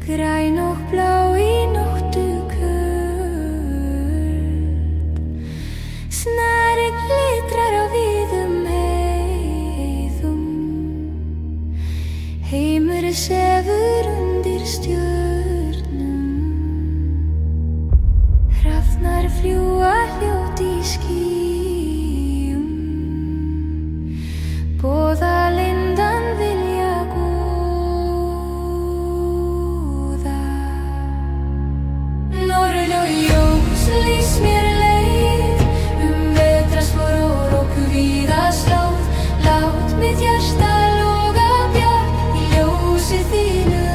Græn og blá í nóttu köld, snari glitrar á víðum heiðum, heimur sefur undir stjörnum, hrafnar fljúga hljótt í skýjum, boða lindan vilja góða. Norðurljós lýs mér leið vetrarspor og víða slóð, lát mitt hjarta loga bjart í ljósi þínu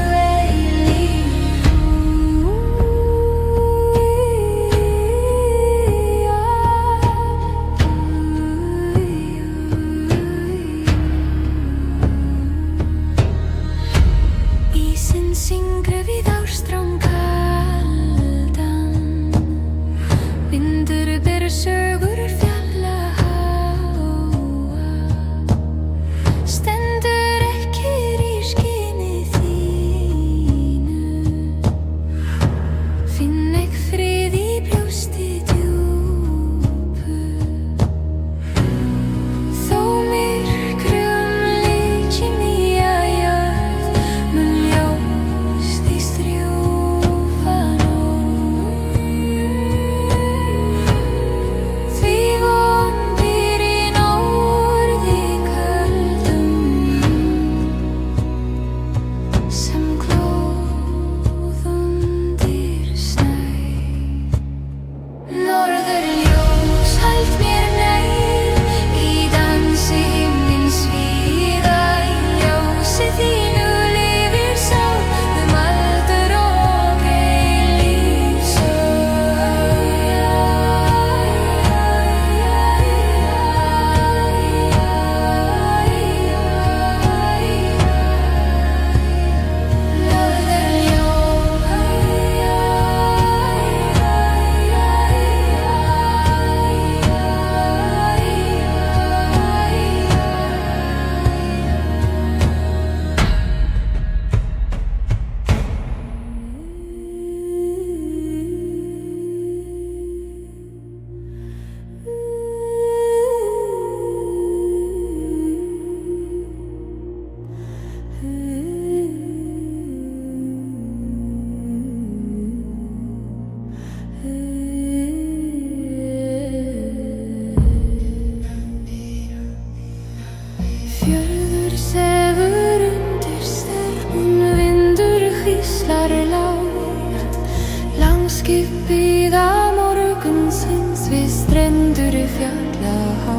Ísinn syngri við ástrán kaldan, vindur ber sögur fjalla háa, stendur ekki í skini þínu, finn ekki frið í brjósti djúpu, þó myrkrum líki nýja jörð mun ljós því strjúfa nótt. Því von býr í norði köldum, sem glóð undir snæ. Norðurljós hald mér nær í dansi himins víða, í ljósi þínu lifir sál aldur og eilífð Fjörður sefur undir stelpum, vindur hvíslar lágt, langskip bíða morgunsins við strendur fjalla há.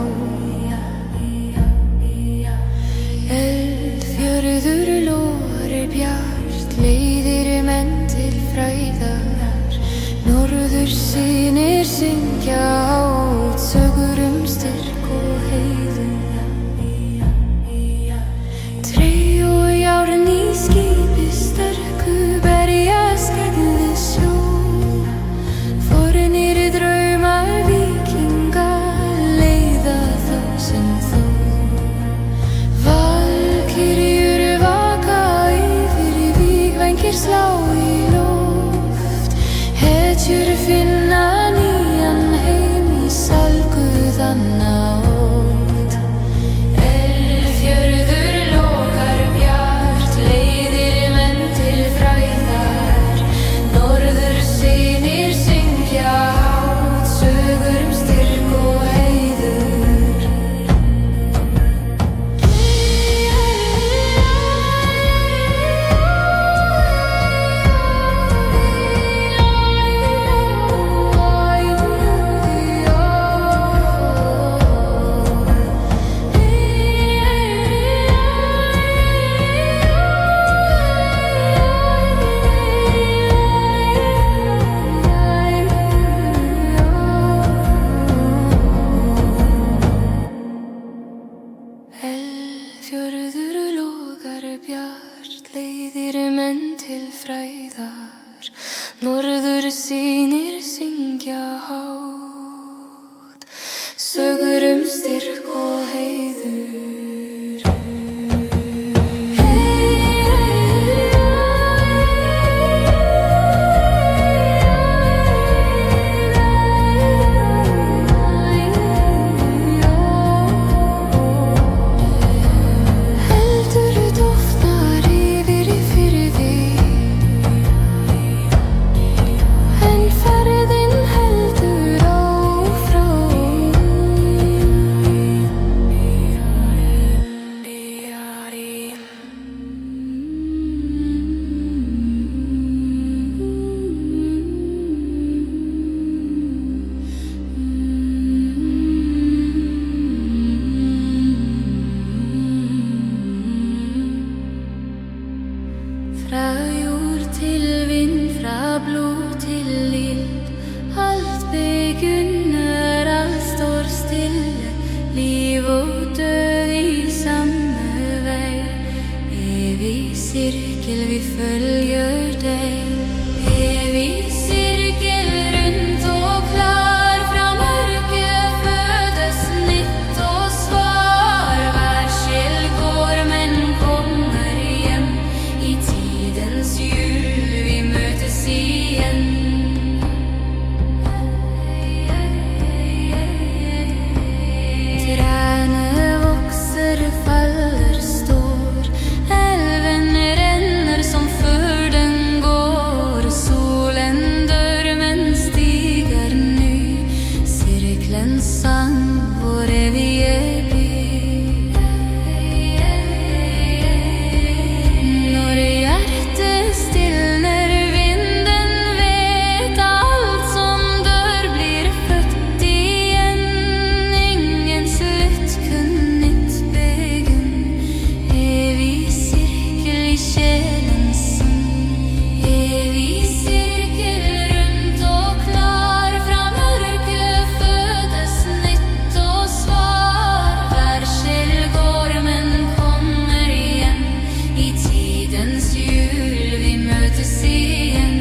Eldfjörður logar bjart, leiðir menn til fræðar, norðursýnir syngja hátt, sögur styrk og heiður. Járn í skipi sterku berjast gegn við sjó, fornir draumar víkinga leiða þá sem þó. Valkyrjur vaka yfir, vígvængir slá í loft, hetjur finna nýjan heim í salguðanna ótt. Eldfjörður logar bjart, leiðir menn til fræðar, norðursýnir syngja hátt, sögur styrk og heiður. Eldfjörður logar bjart, leiðir menn til fræðar, norðursýnir syngja hátt, sögur styrk og heiður. Fra jord til vind, fra blod til ild. Alt begynner, alt står stille. Liv og død i samme vei. Evig sirkel, vi følger deg. Evig sirkel rundt og klar. Fra mørket fødes nytt og svar. Hver sjel går, men kommer hjem. I tidens hjul vi møtes igjen. Trærne vokser, faller, står. Elven renner som før den går. Solen dør, men stiger ny. Sirkelens sang, vår evige by. Når hjertet stilner, vinden vet alt som dør blir født igjen. Ingen slutt, kun nytt begynn. Evig sirkel i sjelens sang. Evig sirkel rundt og klar. Fra mørket fødes nytt og svar. Hver sjel går, men kommer hjem. I tidens hjul vi møtes igjen.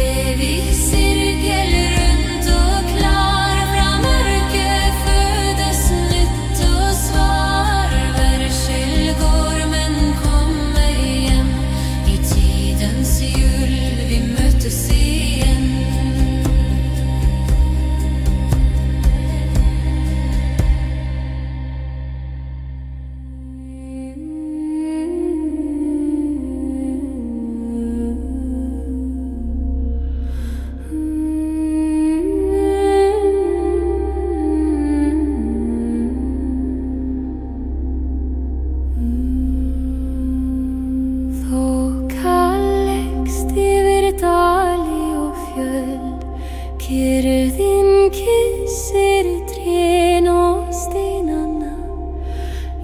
Evig sirkel rundt og klar. Fra mørket fødes nytt og svar. Hver sjel går, men kommer hjem. I tidens hjul vi møtes igjen. Þoka leggst yfir dali og fjöll. Kyrrðin kyssir trén og steinana.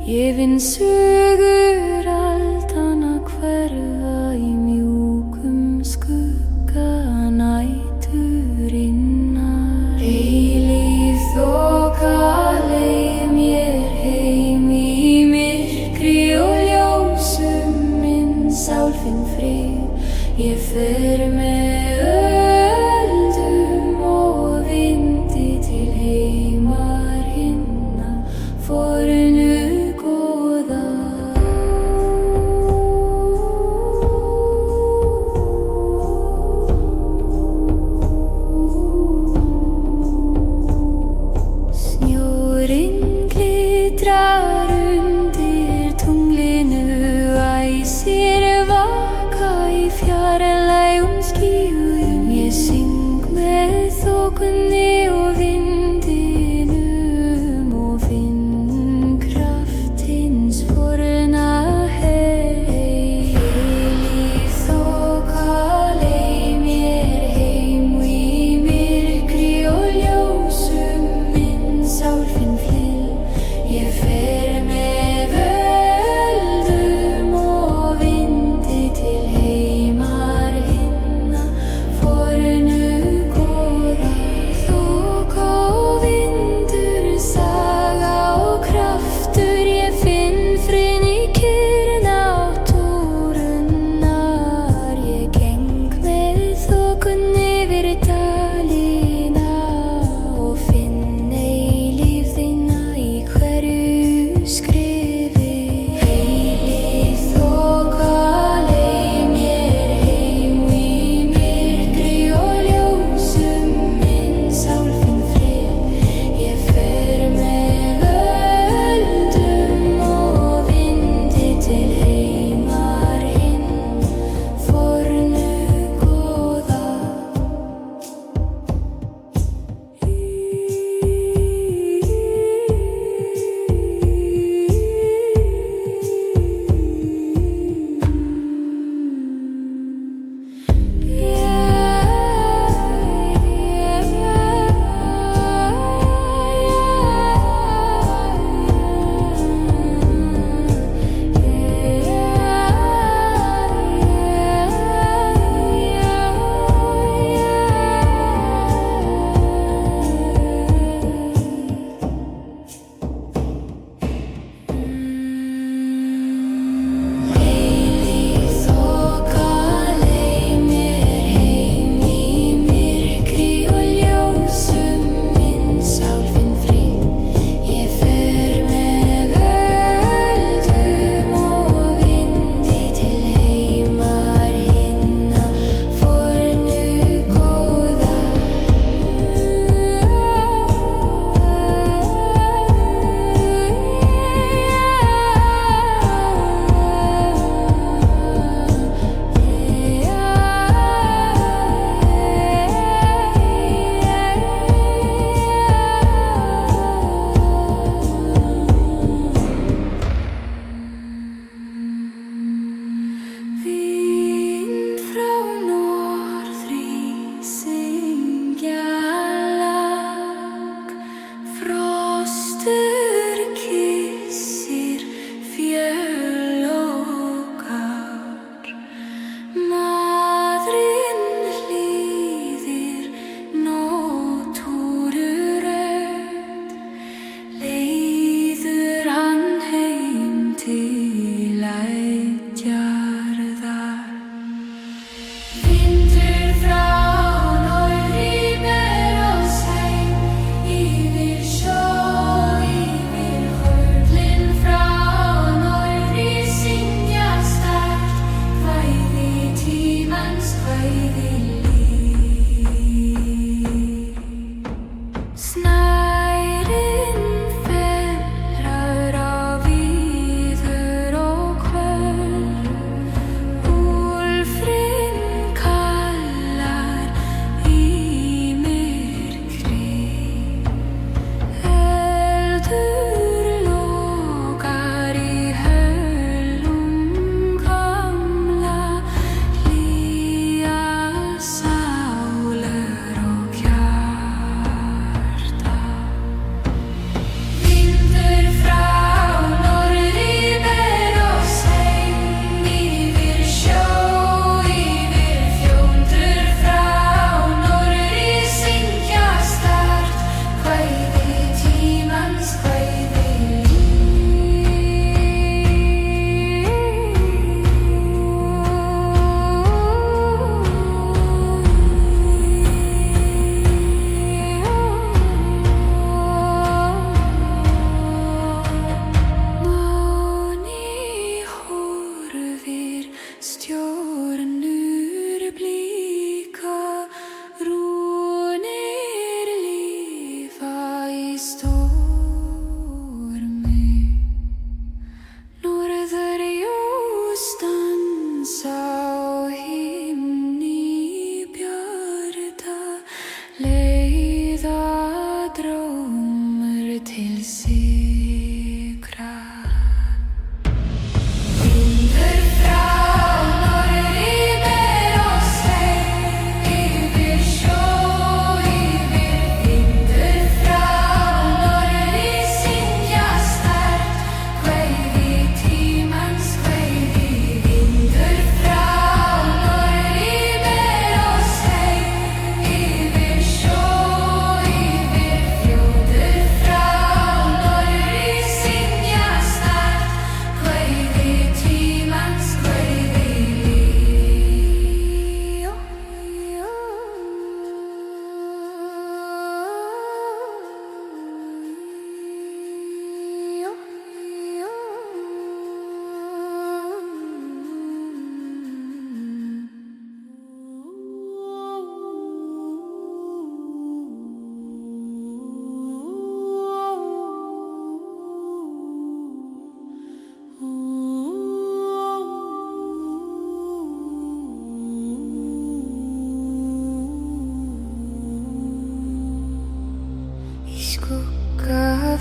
Ég finn sögur aldanna hverfa í mjúkum skugga næturinnar. Eilíf þoka leið mér heim í myrkri og ljósum. Minn sál finn frið. Ég fer með öldum og vindi til heimar hinna fornu góða. Snjórinn glitrar undir tunglinu. Æsir vaka í fjarlægum skýjum. Ég syng með þokunni og vindinum og finn kraft hins forna heim. Eilíf þoka leið mér heim í myrkri og ljósum. Minn sál finn flyll. Ég fer með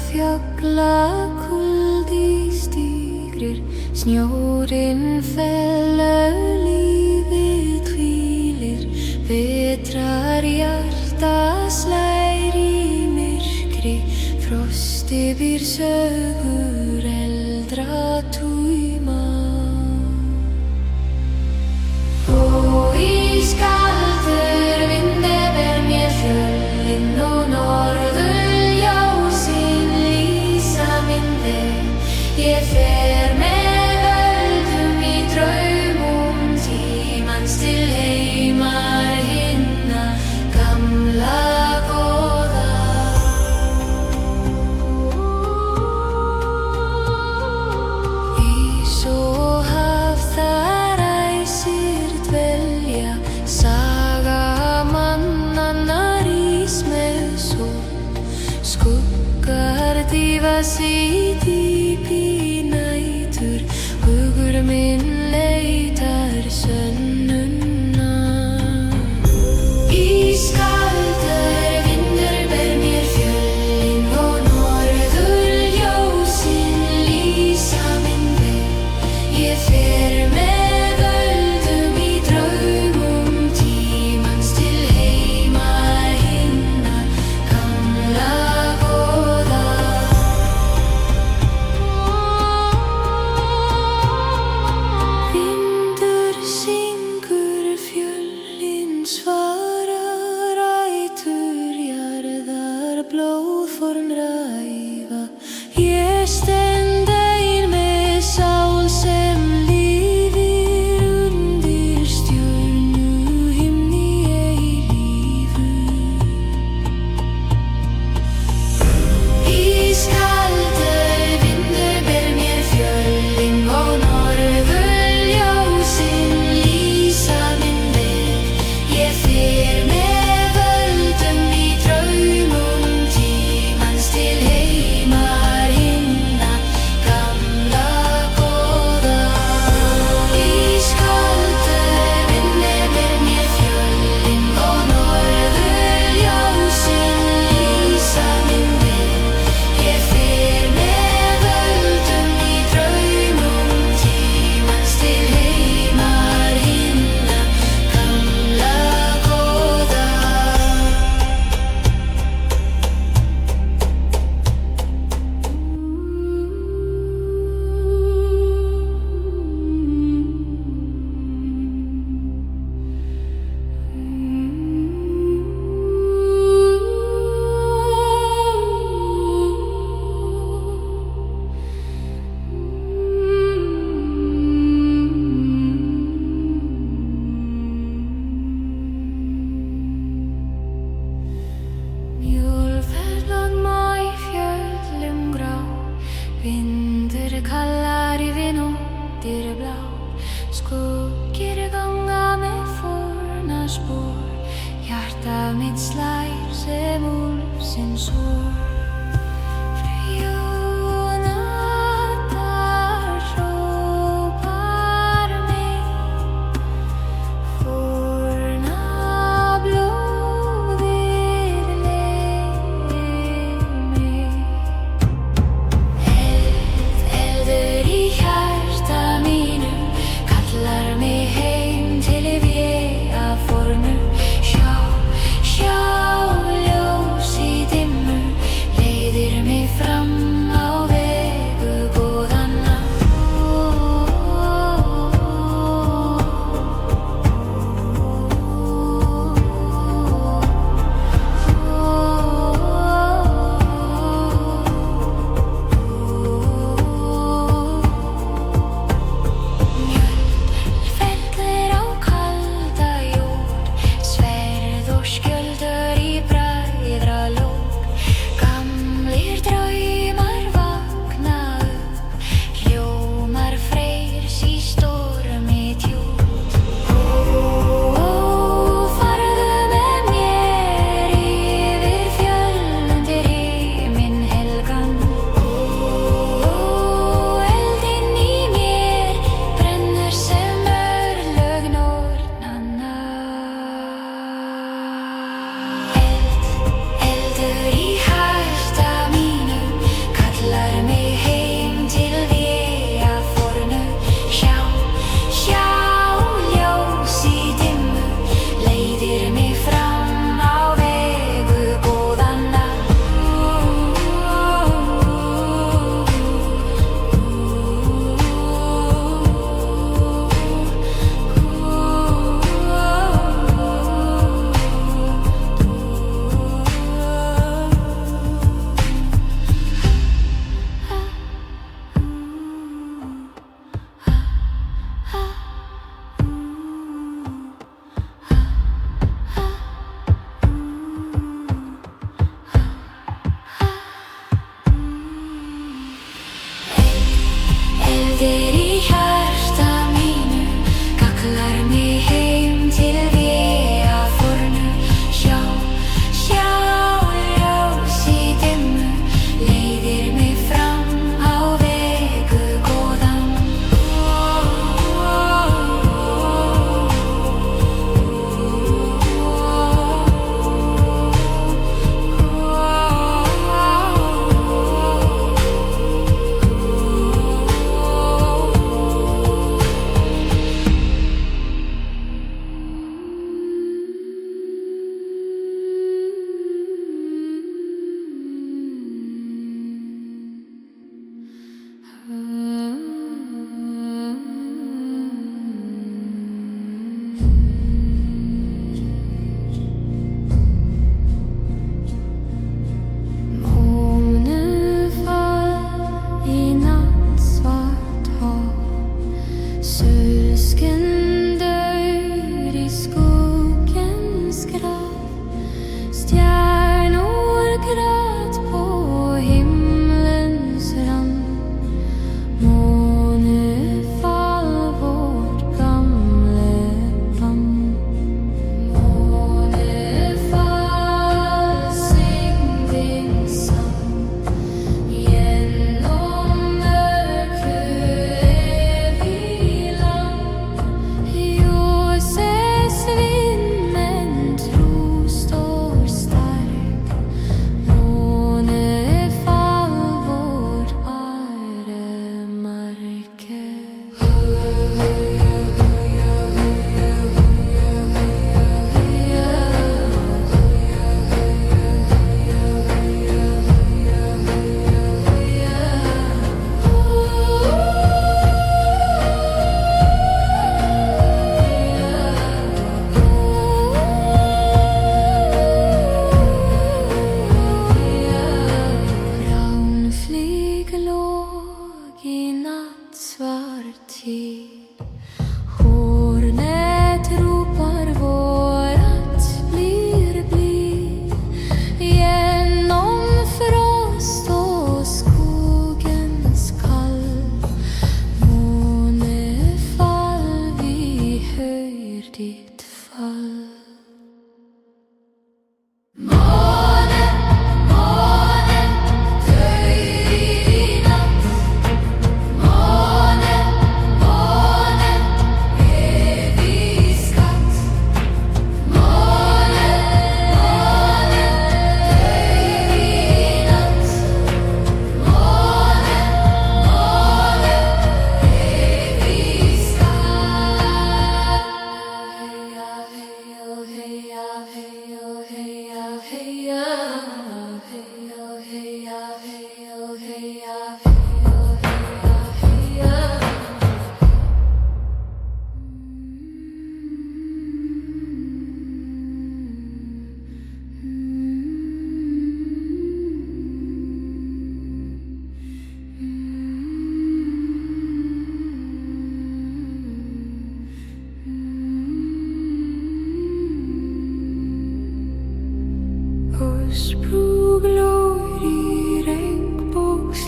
Fjallakuldi stígrir, snjórinn fellur, lífið hvílir, vetrar hjarta slær í myrkri, frosti býr sögur eldra túma. Og ískaldur vindur ber mér fjöllin og norðurljósin lýsa minn veg. Ég fer með völdum í draumum tímans til heimar hinna gamla góða. Ís og haf þar æsir dvelja, saga mannanna rís með sól. Skuggar dýfast í dýpi nætur, hugur minn leitar sönnunnar. Ískaldur vindur ber mér fjöllin og norðurljósin lýsa minn veg. Ég fer með völdum í draumum tímans til heimar hinna gamla góða. Vindur syngur, fjöllin svara, rætur jarðar blóðform ræfa. Ég stend ein með sál sem lifir undir stjörnuhimni eilífu. Ískaldur vindur ber mér fjöllin og norðurljósin lýsa minn veg. Ég fer með völdum í draumum tímans til heimar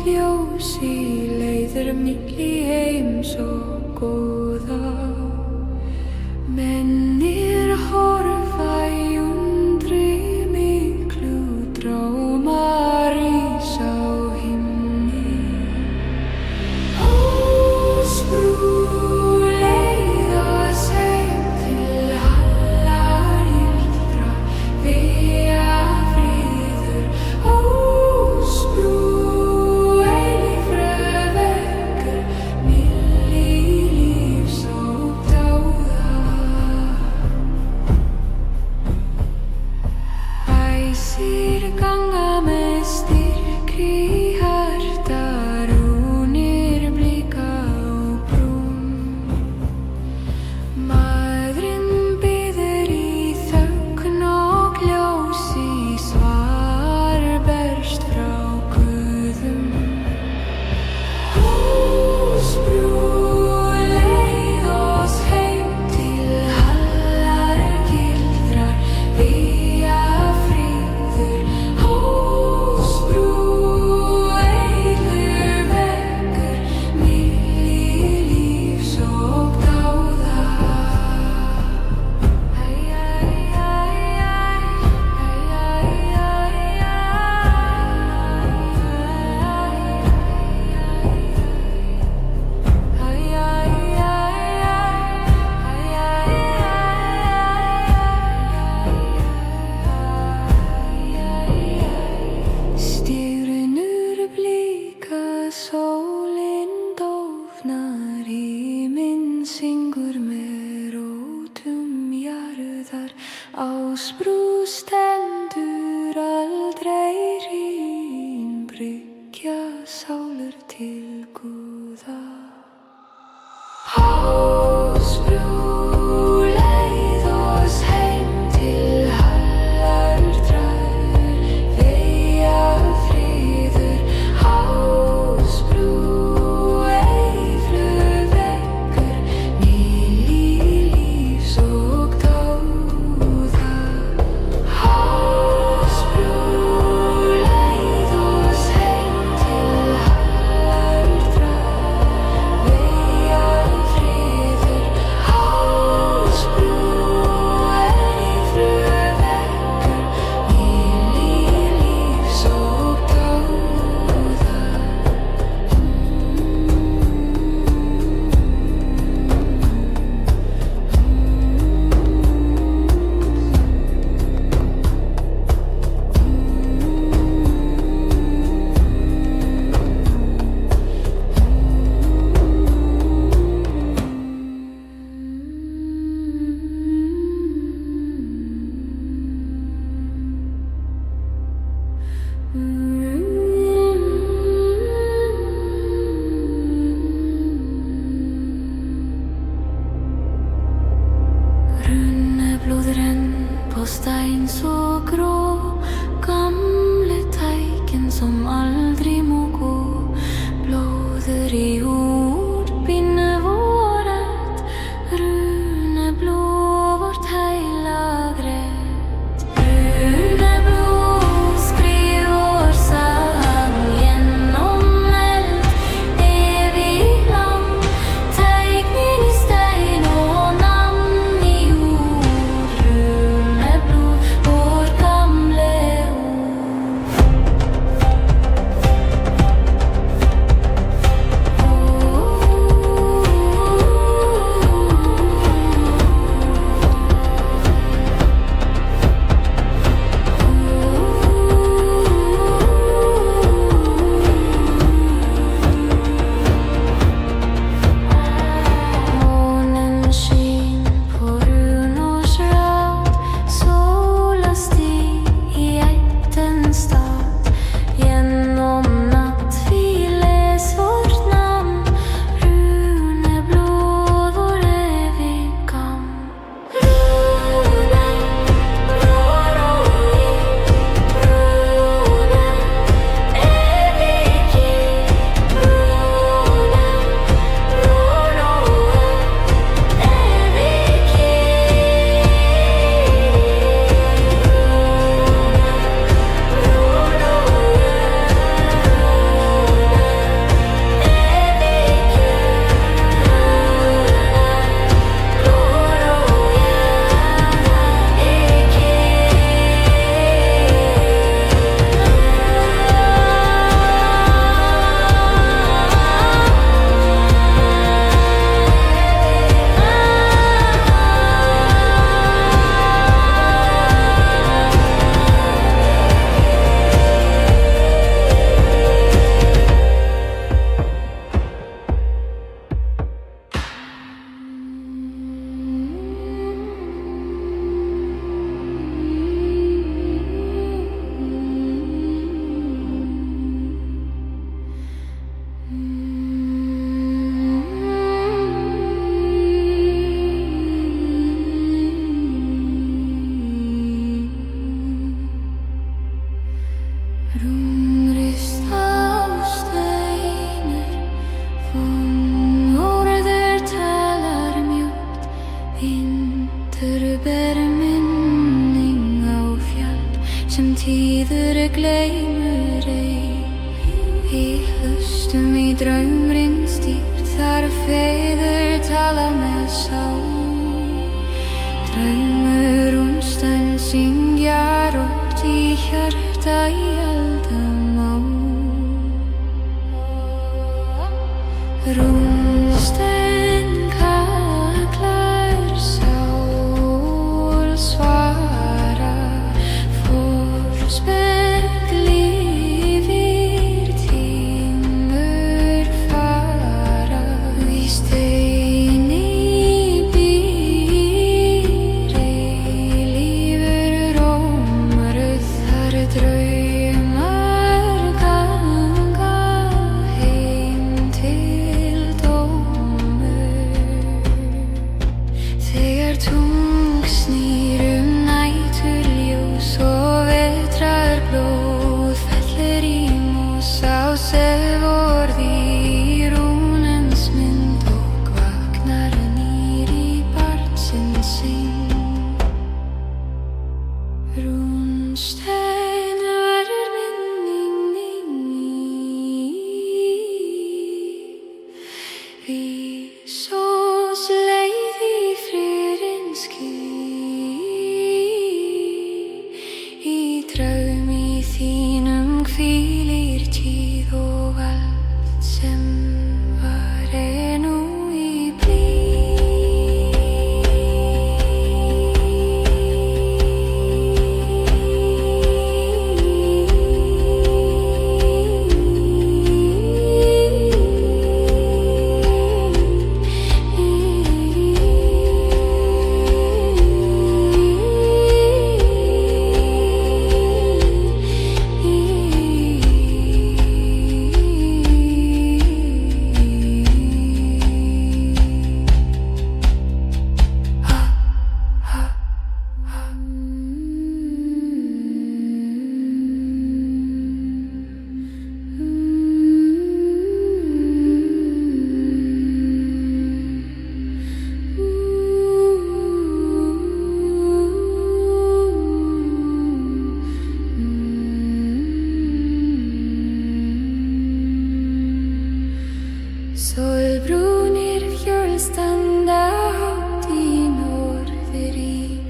ljósi leiðir mig í heim svo góða. Mennir horfa í undri miklu, drámar rísa á himni. Húsbrú leiðast heim til hallar gildra, vega friður. Húsbrú eilífra veggur, milli lífs og dáða. Æsir ganga með styrkri hjarta, rúnir blika og brún. Maðurinn biður í þögn og ljósi, svar berst frá guðum. Húsbrú leið oss heim til hallar gildrar, vega friður. Húsbrú eilífur veggur, milli lífs og dáða. Stjörnur blika, sólin dofnar, himinn syngur með rótum jarðar. Ásbrú stendur aldrei hrín, bryggja sálir til Guða. Húsbrú leið oss heim til hallar vega friður. Húsbrú eilífur veggur, milli lífs og dáða. Húsbrú leið oss heim til hallar vega friður. Húsbrú eilífur veggur, milli lífs og dáða. Runneblóð renn på stein så grå, gamle teiken som aldri må gå. Blåder i ordbindet vårt, runeblå vårt heilagret. Runeblå skriv vår sang gjennom eld, evig lang. Tegning i stein og navn i jord, runeblå vår gamle ord. draumrinn stýrt, þar feður tala með sál. Draumur stund syngja rótt í hjarta í aldamál. Rúnsteinn kallar, sál svarar, forspegl yfir tímur fara. Í steini býr eilífur rómur, þar draumar ganga heim til dómur. Þegar tungl snýr næturljós og vetrarblóð fellur í mós, á sefvorð í rúnens mynd og vaknar nýr í barnsins syng. Rúnsteinn verður minning mín, Ísos leið í friðins ský. Í draumi þínum hvílir tíð og allt sem var nú í blý. Sólbrúnir fjöll standa hátt í norðri,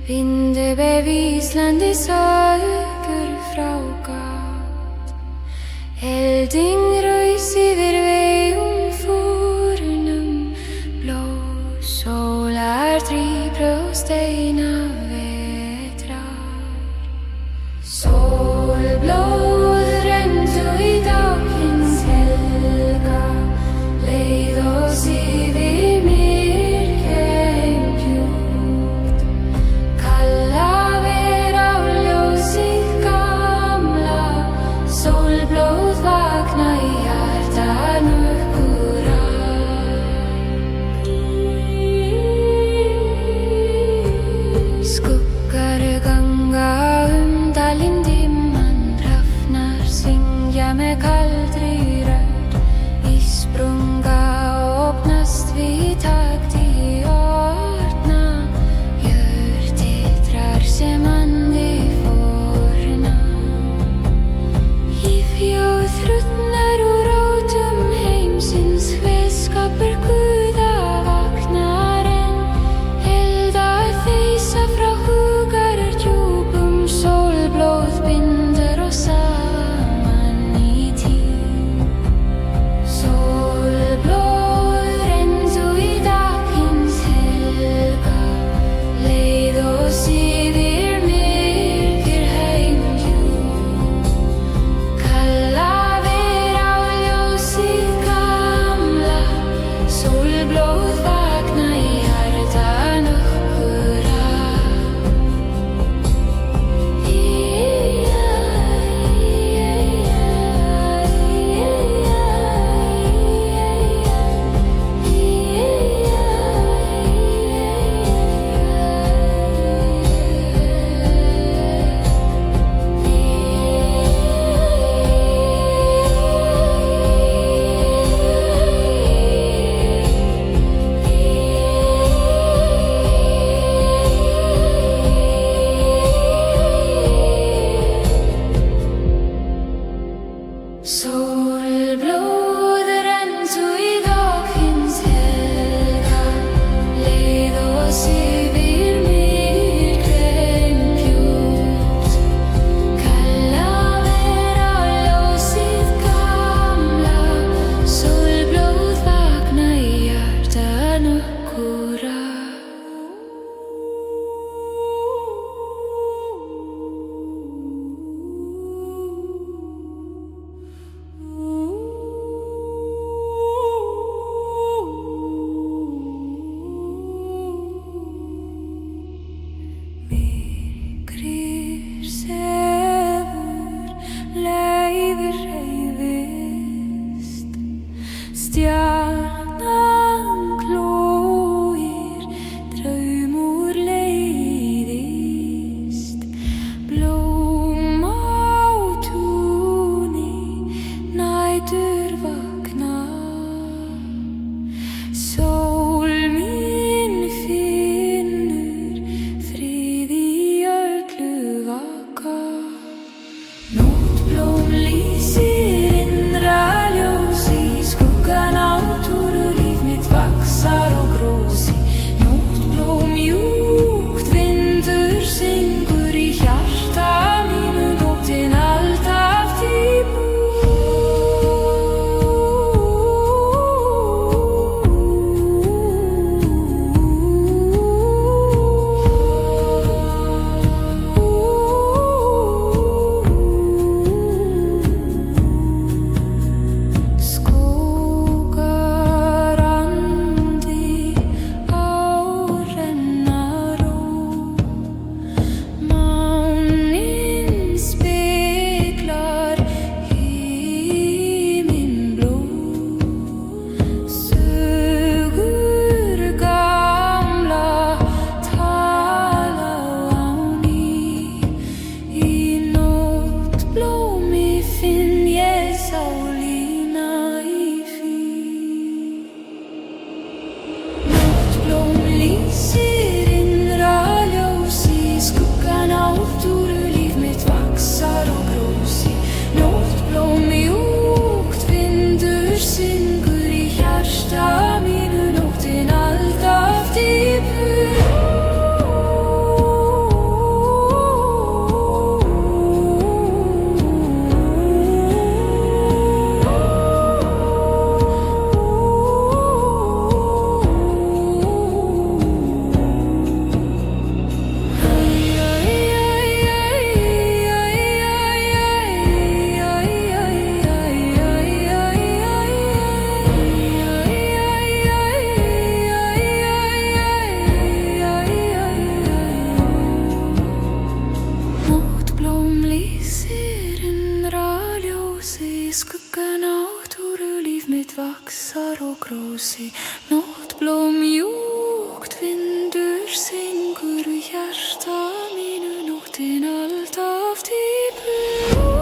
vindurbeð Íslandi sögur frá gátt. Elding raus yfir vegum fórnum, blóð sólar drýpur og steina vetrar. Sólblóð renndu í dagsins helga, leið oss yfir myrkheim djúpt. Kalla ver á ljósið gamla, sólblóð vakna í hjarta nokkurra. Skuggar ganga dalinn dimman, hrafnar syngja með kaldri rödd. Ísprunga opnast við takt í orna, jörð titrar sem andi forna. Í fjóð hrutnar úr rótum heimsins, hver Guða vaknar enn. Eldar þeysa frá hugar djúpum, sólblóð bindur oss saman í tíð. Sólblóð renndu í dagsins helga, leið oss yfir myrkheim djúpt. Kalla ver á ljósið gamla, sólblóð vakna í hjarta nokkurra. Sólblóð Stjarnan glóir, draumur leiðist, blóm á túni, nætur vakna. Sól mín finnur frið í öllu vaka. Nóttblóm lýsir innra ljósi, skugga náttúrulíf mitt vaxar og grósi. Nóttblóm mjúkt vindur syngur í hjarta mínu, nóttin alltaf tímur. Vaxar og grósi, nóttblóm mjúkt vindur syngur í hjarta mínu, nóttin alltaf tímur.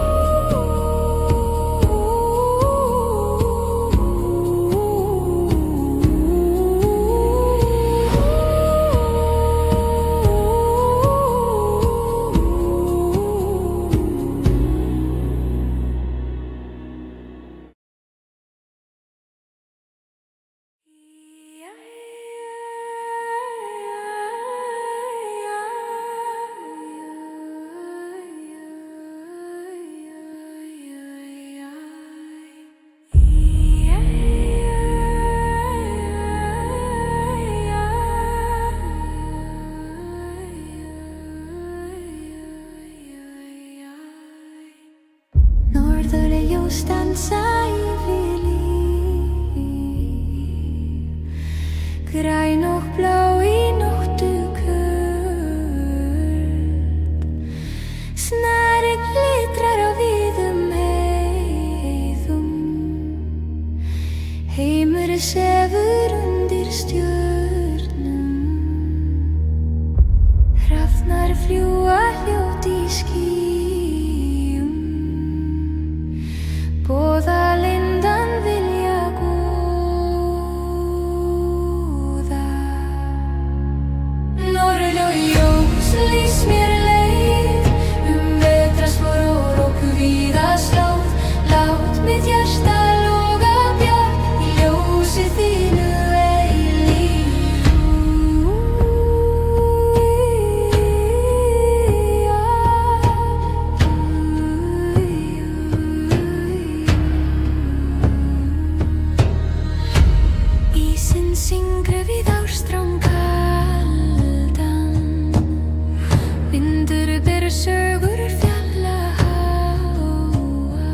Norðurljós dansa yfir líf, græn og blá í nóttu köld. Snari glitrar á víðum heiðum, heimur sefur undir stjörnum. Hrafnar fljúga hljótt í skýjum, boða lindan vilja góða. Norðurljós lýs mér leið, vetrarspor og roku víða slóð. Lát mitt hjarta loga bjart í ljósi þínu eilíf. Ísinn syngur við ástrám kaldan, vindur ber sögur fjalla háa.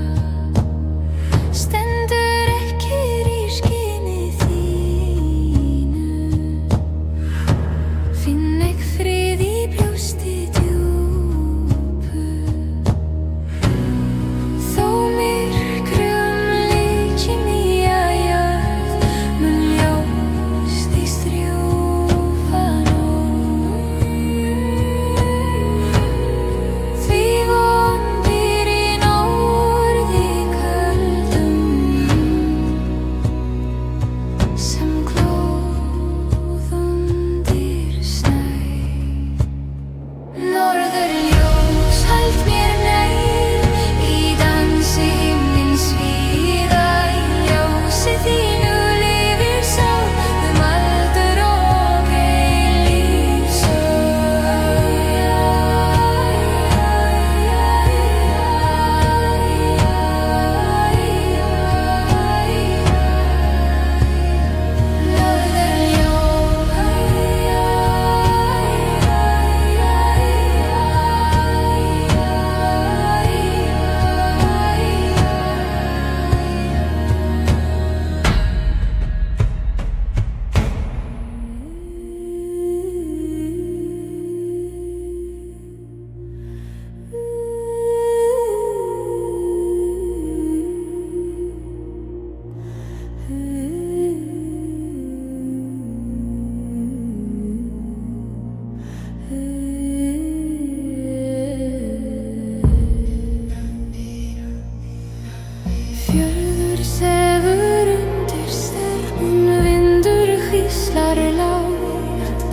fjarlægt.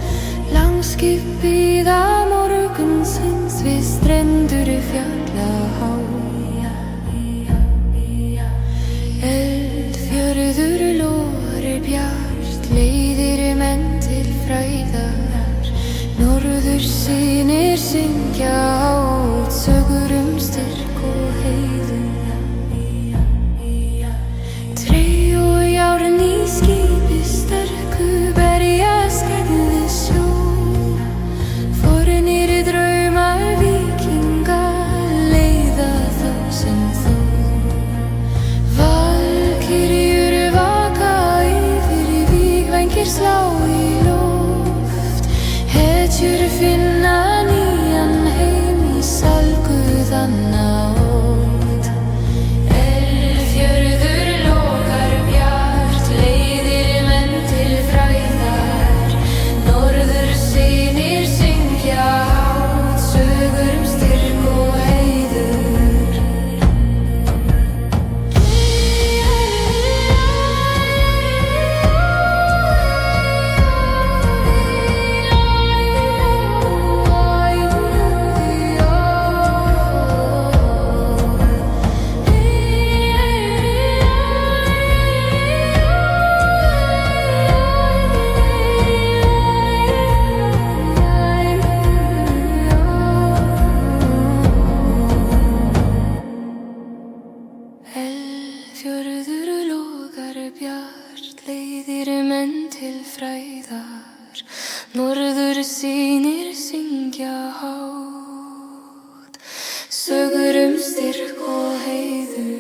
Langs skipið að morgunsins við strendur fjalla Eldfjörður logar bjart, leiðir menn til fræðar. Norður sýnir syngja át, sögur styrk og heiður. Tré og járn í skipi sterku berjast gegn við sjó. Fornir draumar víkinga leiða þá sem þó. Valkyrjur vaka yfir vígvængir slá í loft. Hetjur finna nýjan heim í salguðan nótt. Eldfjörður logar bjart, leiðir menn til fræðar. Norður sýnir syngja át, sögur styrk og heiður. Eldfjörður logar bjart, leiðir menn til fræðar. Norður sýnir syngja hátt, sögur styrk og heiður.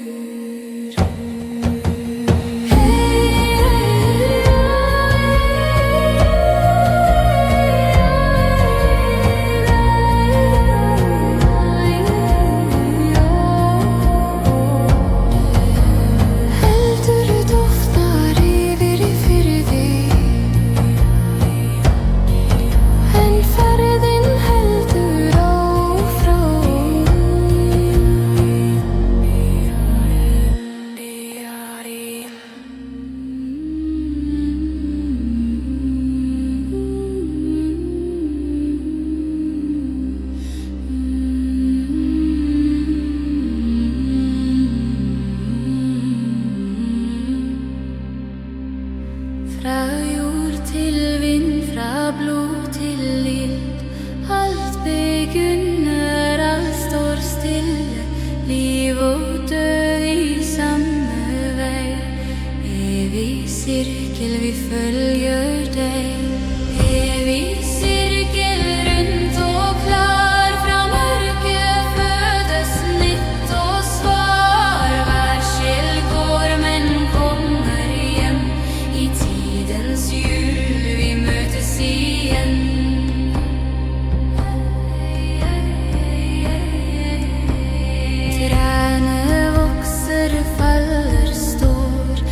Fra jord til vind, fra blod til ild. Alt begynner, alt står stille. Liv og død i samme vei. Evig sirkel, vi følger deg. Evig sirkel rundt og klar. Fra mørket fødes nytt og svar. Hver sjel går, men kommer hjem. I tidens hjul vi møtes igjen. Trærne vokser, faller, står.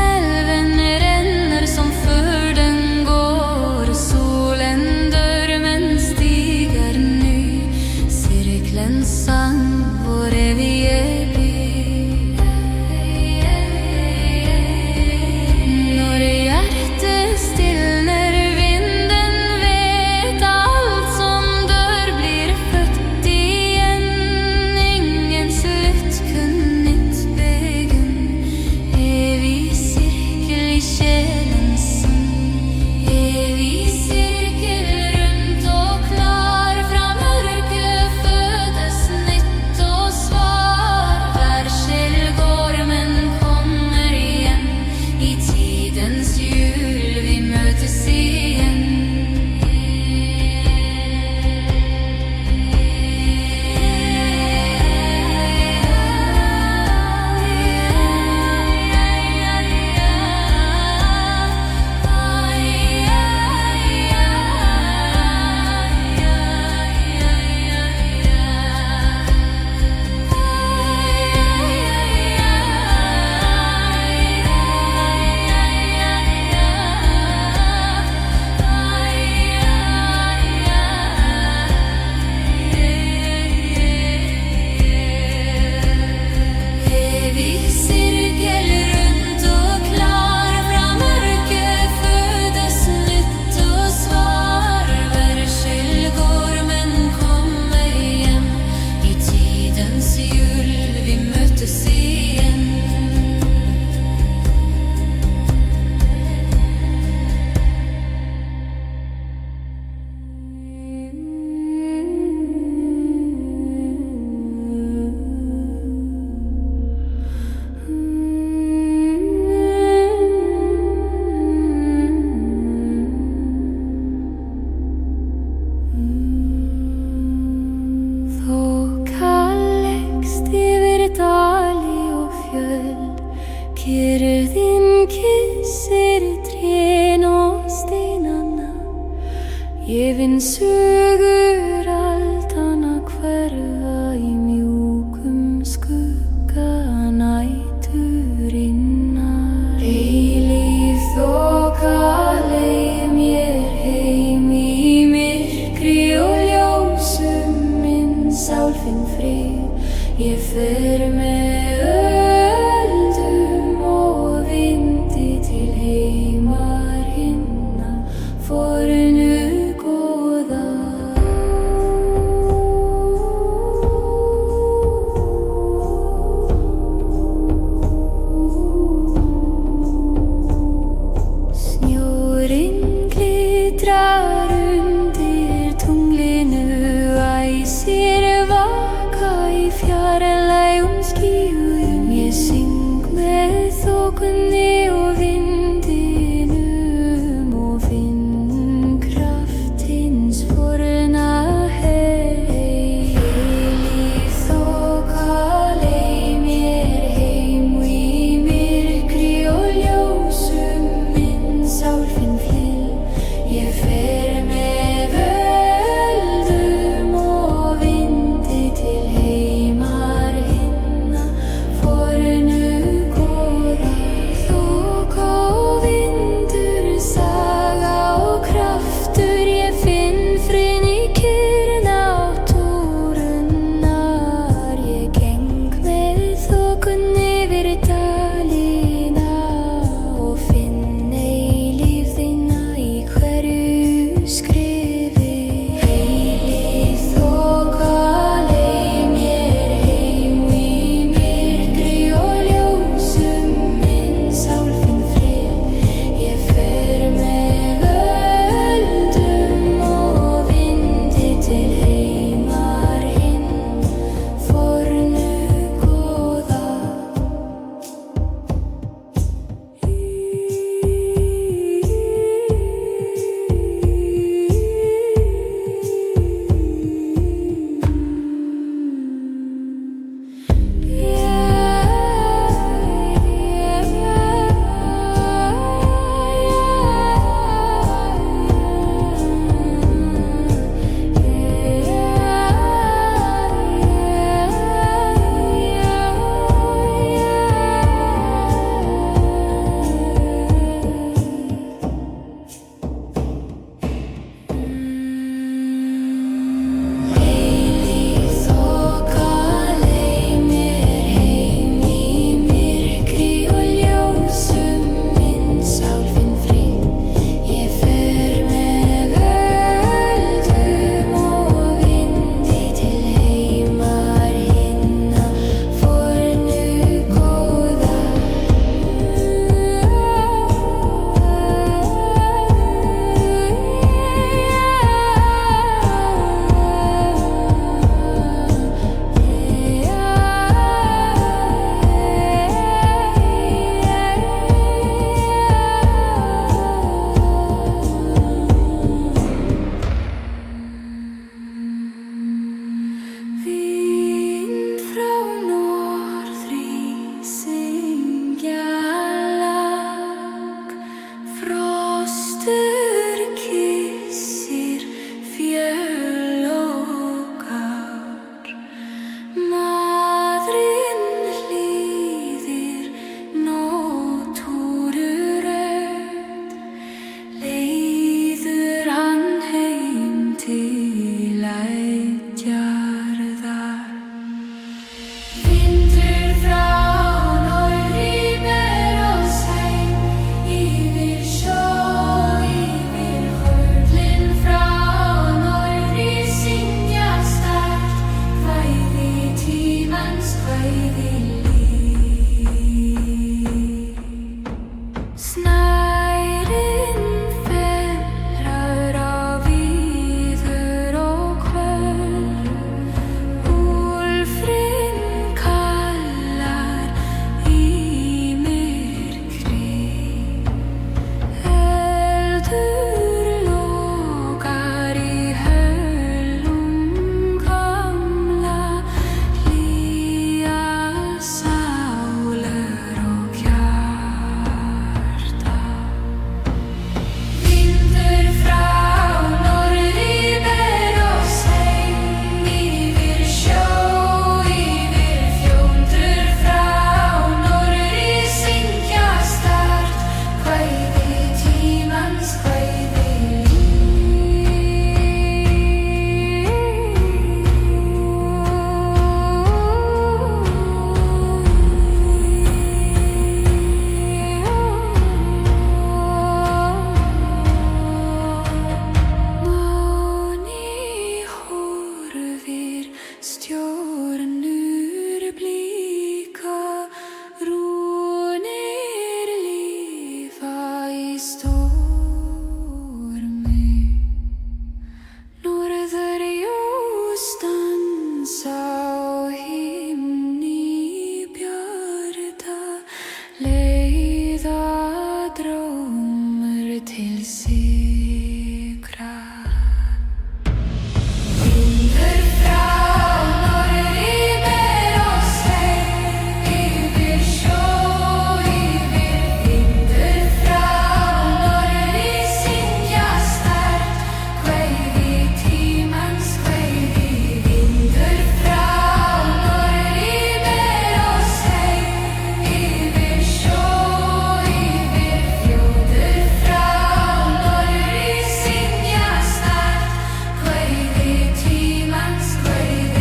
Elven renner som før. Kyrrðin kyssir trén og steinana. Ég finn sögur aldanna hverfa í mjúkum skugga næturinnar. Eilíf þoka leið mér heim í myrkri og ljósum minn sál finn frið. Ég fer með öldum og vindi til heimar hinna fornu góða. Snjórinn glitrar undir tunglinu, æsir vaka í fjarlægum skýjum. Ég syng með þokunni og vindinum og finn kraft hins forna heim. Eilíf þoka leið mér heim í myrkri og ljósum minn sál finn frið. Ég fer með öldum og vindi til heimar hinna fornu góða. Þokan dauða drómur til sigrar. Vindur frá norðri ber oss heim, yfir sjó, yfir vindur frá norðri syngja sterkt, kveið í tímans kveið. Vindur frá norðri ber oss heim, yfir sjó, yfir fljótur frá norðri syngja sterkt, kveið í tímans kveið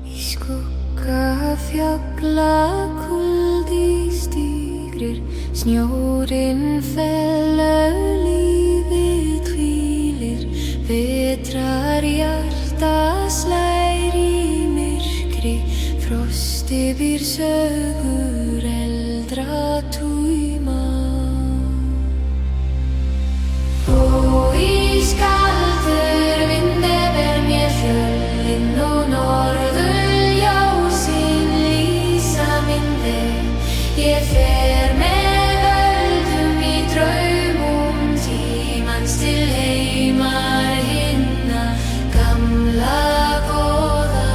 í skugga fjalla kuldi stígrir, snjórinn fellur, lífið hvílir, vetrar hjarta slær í myrkri, frosti býr sögur eldra túma. Og ískaldur vindi ber mér fjöllin og norðurljósin lýsa minn veg. Ég fer með völdum í draumum tímans til heimar hinna gamla góða.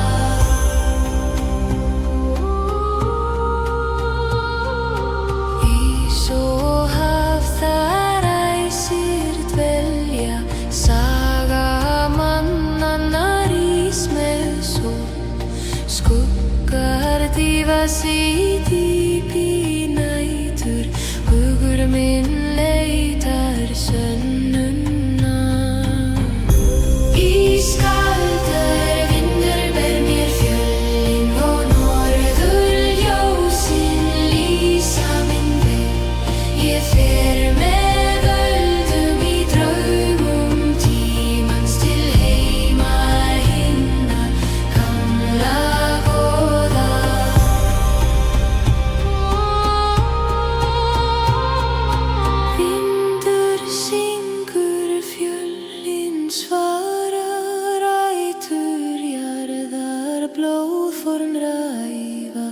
Ís og haf þar ræsir dvelja, saga mannanna rís með sól, skuggar dýfast í dýpi nætur, hugur minn leitar sönnunnar. Ískaldur vindur ber mér fjöllin og norðurljósin lýsa minn veg. Ég fer með völdum í draumum tímans til heimar hinna gamla góða. Vindur syngur, fjöllin svara, rætur jarðar blóðform ræfa.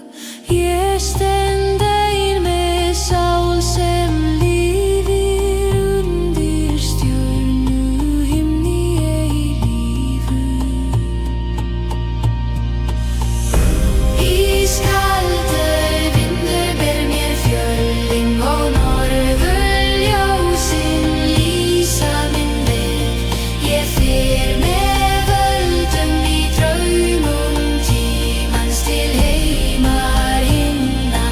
Ég stend ein með sál sem lifir undir stjörnuhimni eilífu. Ískaldur vindur ber mér fjöllin og norðurljósin lýsa minn veg. Ég fer með völdum í draumum tímans til heimar hinna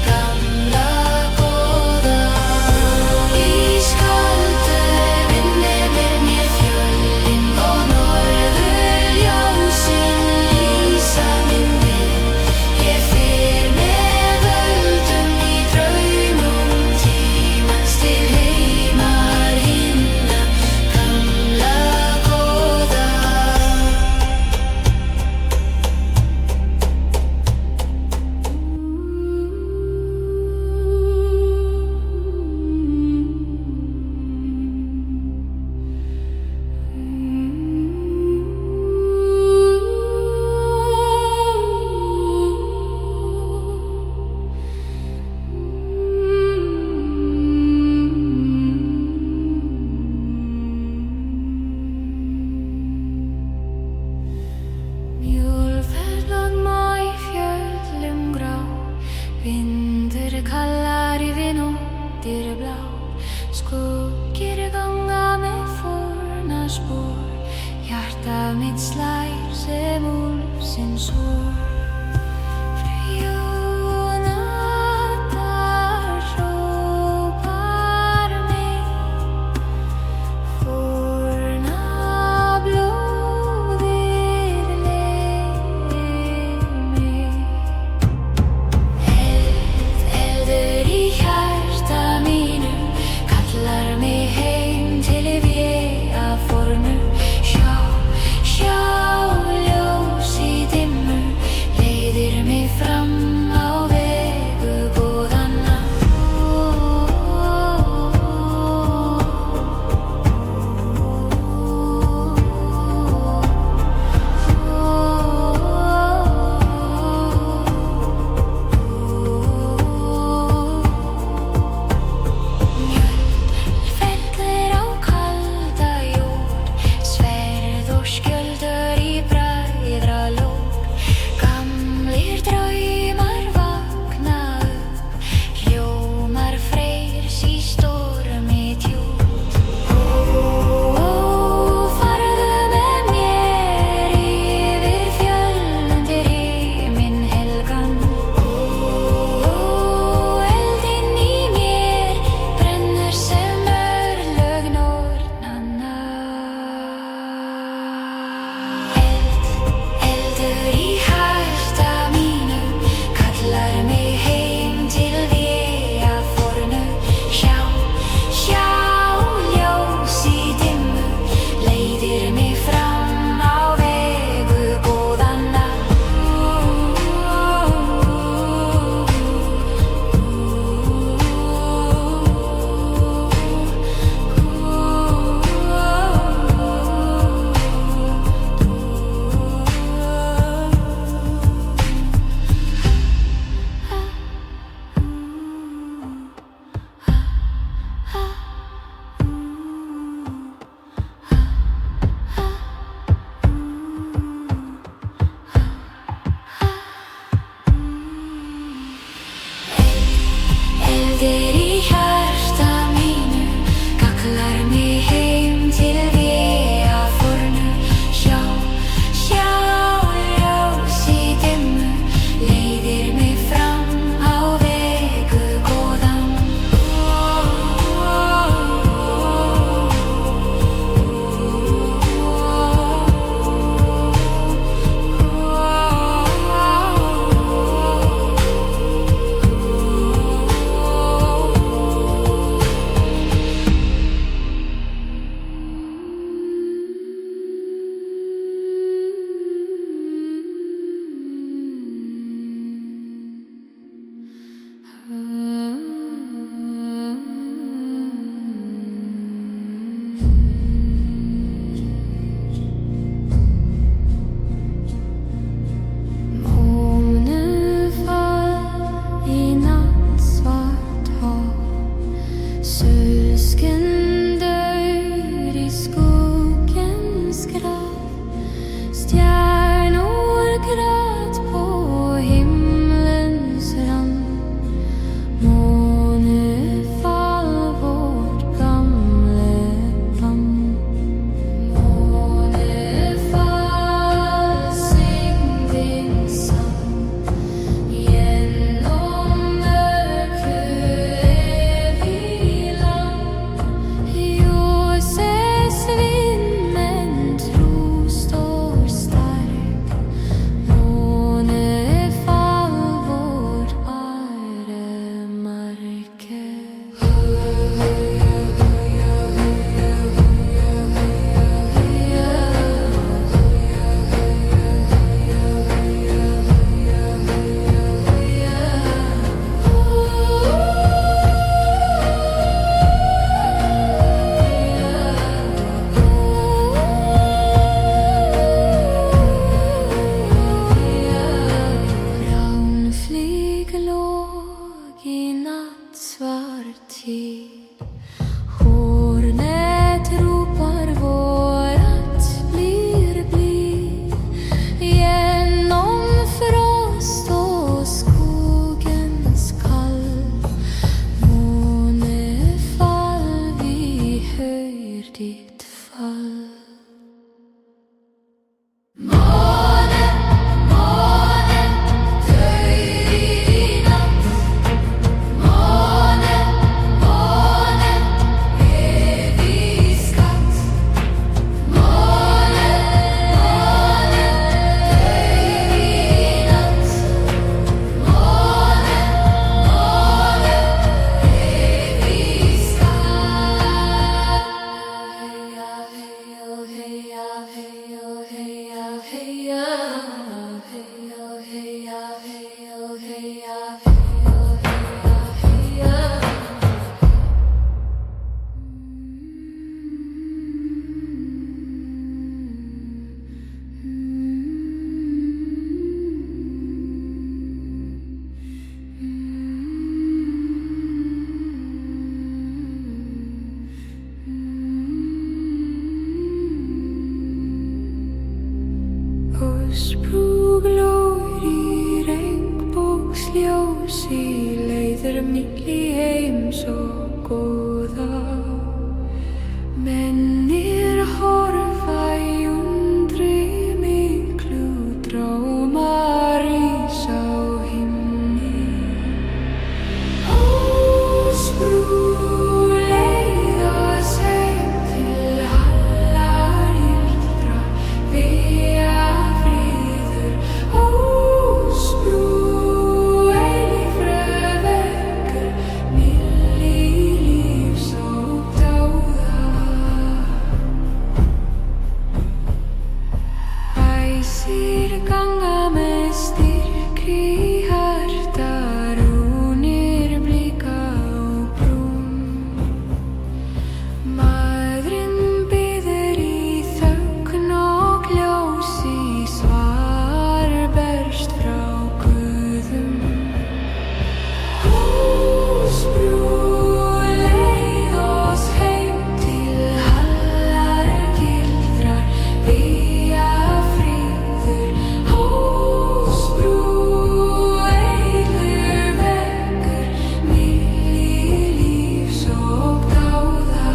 gamla góða. Ískaldur vindur ber mér fjöllin og norðurljósin lýsa minn veg. Ég fer með völdum í draumum tímans til heimar hinna gamla góða. Mjólfell má í fjöllum grá, vindur kallar yfir nóttir blá, skuggir ganga með fórnarspor, hjarta mitt slær sem úlfsins hor. Frjónatar hrópar mig, fórna blóðið leið. Sprúglóir í regnbógsljósi leiðir milli heims og góða. Mennir horfa í undri miklu, drámar rísa á himni. Ó, leiðast heim til hallar ildra, vía friður. Ó, eilífra veggur, milli lífs og dáða. Æsir ganga með styrkri hjarta, rúnir blika á brún. Maðurinn biður í þögn og ljósi, svar berst frá guðum. Leið oss heim til hallar gildrar, vía friður. Eilur veggur, milli lífs og dáða.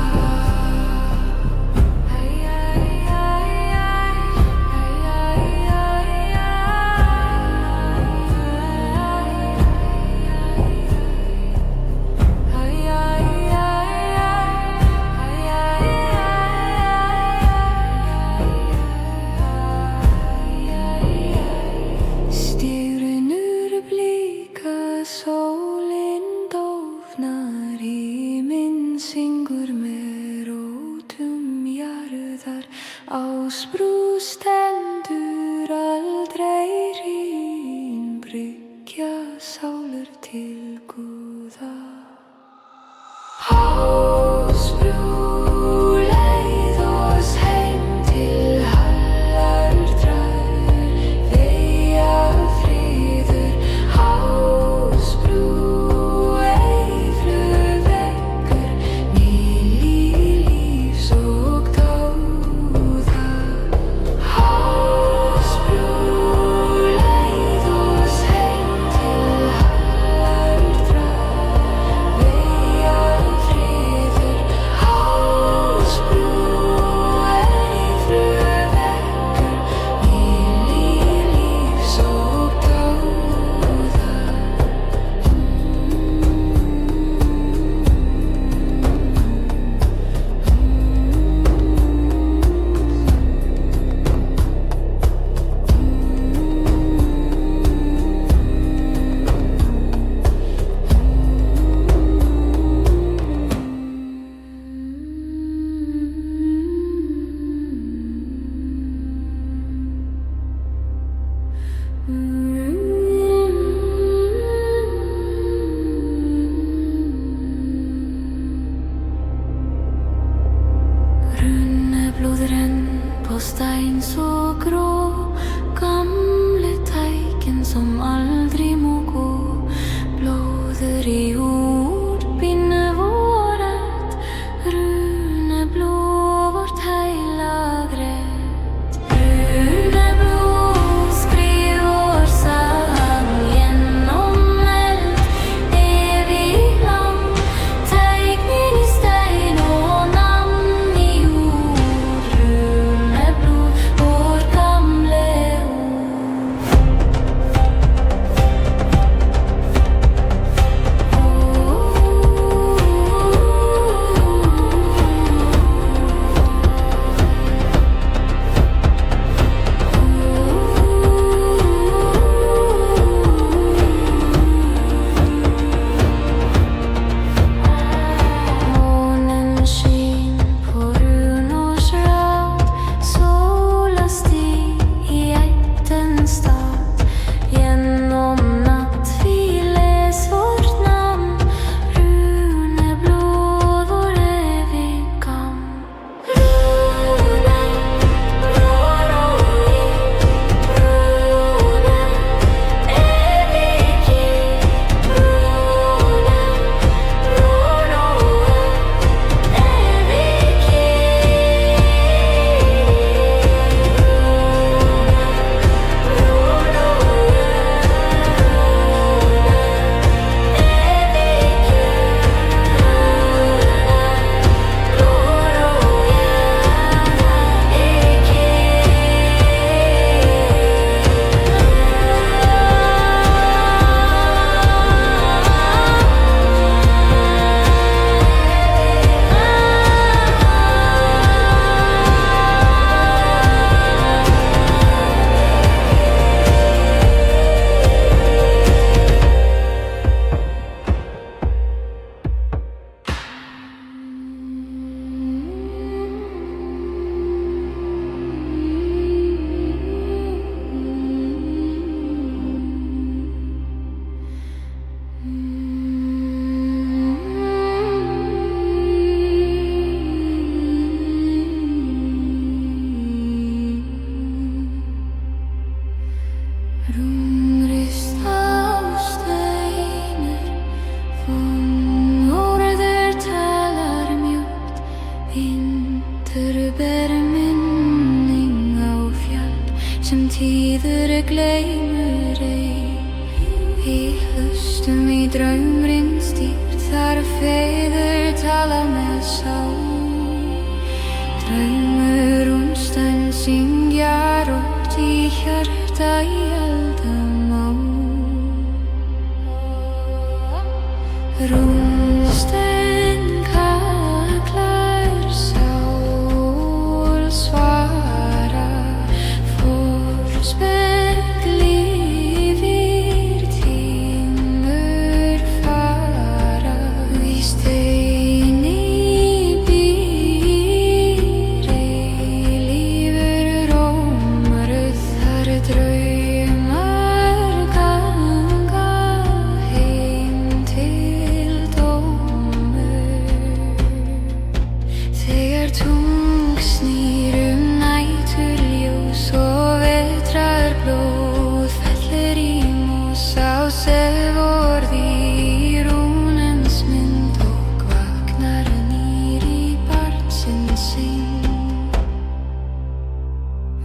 Stjörnur blika, sólin dofnar, himinn syngur með rótum jarðar. Ásbrú stendur aldrei hrín, bryggja sálar til Guða. Ásbrú, leið oss heim til hallar draður, vía friður. Ásbrú, eilur veggur, milli lífs og dáða. Ásbrú, leið oss heim til hallar draður, vía friður. Ásbrú, eilur veggur, milli lífs og dáða. Runneblóðrenn på stein så grå, gamle teiken som aldri må gå. Blåður í útbínu våret, runeblå vårt heilagret. Runeblå skriv vår sang. en stad. Genom natt files vårt namn. Runeblod vår evigam. Runen vår og runen evig. Runen vår og tíður gleymur ei. Við hlustum í draumrins dýpt, þar feður tala með sál. Draumur onstan syngja rótt í hjarta í aldamál. Rúnsteinn kallar sál svara. Spegli yfir tímur fara. Í steini býr eilífur rómur. Þar draumar ganga heim til dómur. Þegar tungl snýr næturljós og blóð fellur í mosa og sefur í rúnens mynd og vaknar nýr í barnsins syng.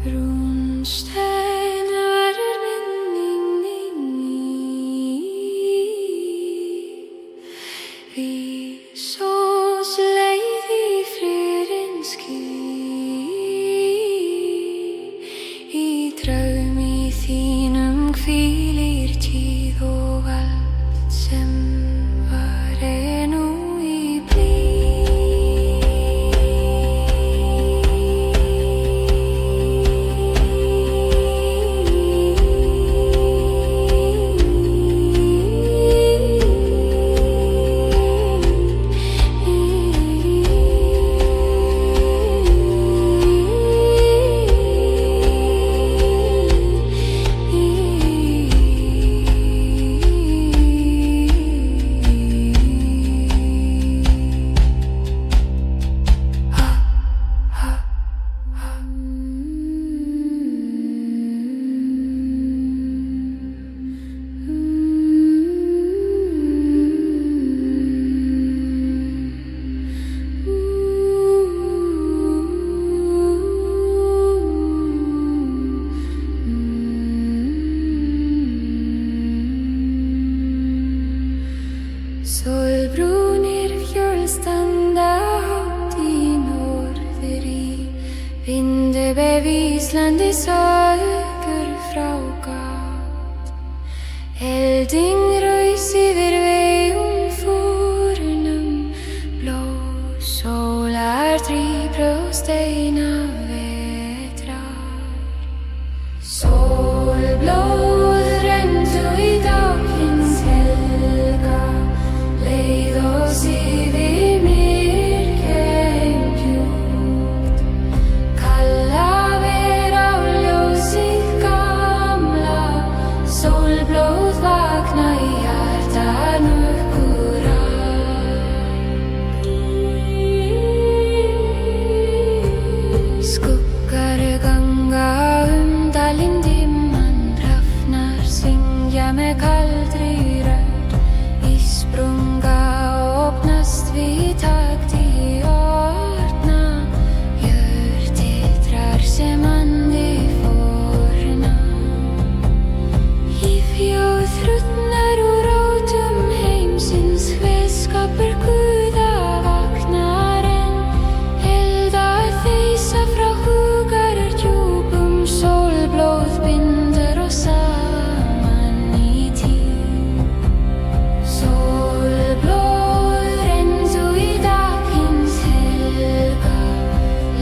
Rúnsteinn verður minning við sós leið í friðins ský. Í draumi þínum hvílir tíð og allt sem var nú í blí. Sólbrúnir fjöll standa hátt í norðri. Vindurbeð Íslandi sögur frá gat. Elding raus yfir vegum fórnum. Blå sólar drýpur og steina vetrar. Sólblóð renndu í dagsins helga. Leið oss yfir myrkinn djúpt. Kalla ver á ljósið gamla. Sólblóð vakna í hjartanu kúra. Skuggar ganga dalinn dimman, hrafnar syngja með kaldri rödd. Ísprunga opnast við takt í orna, jörð titrar sem andi forna. Í fjóð hrutnar úr rótum heimsins, hver skapar Guða vaknar enn. Eldar þeysa frá hugar djúpum, sólblóð bindur oss saman í tíð. Sólblóð renndu í dag hins helga,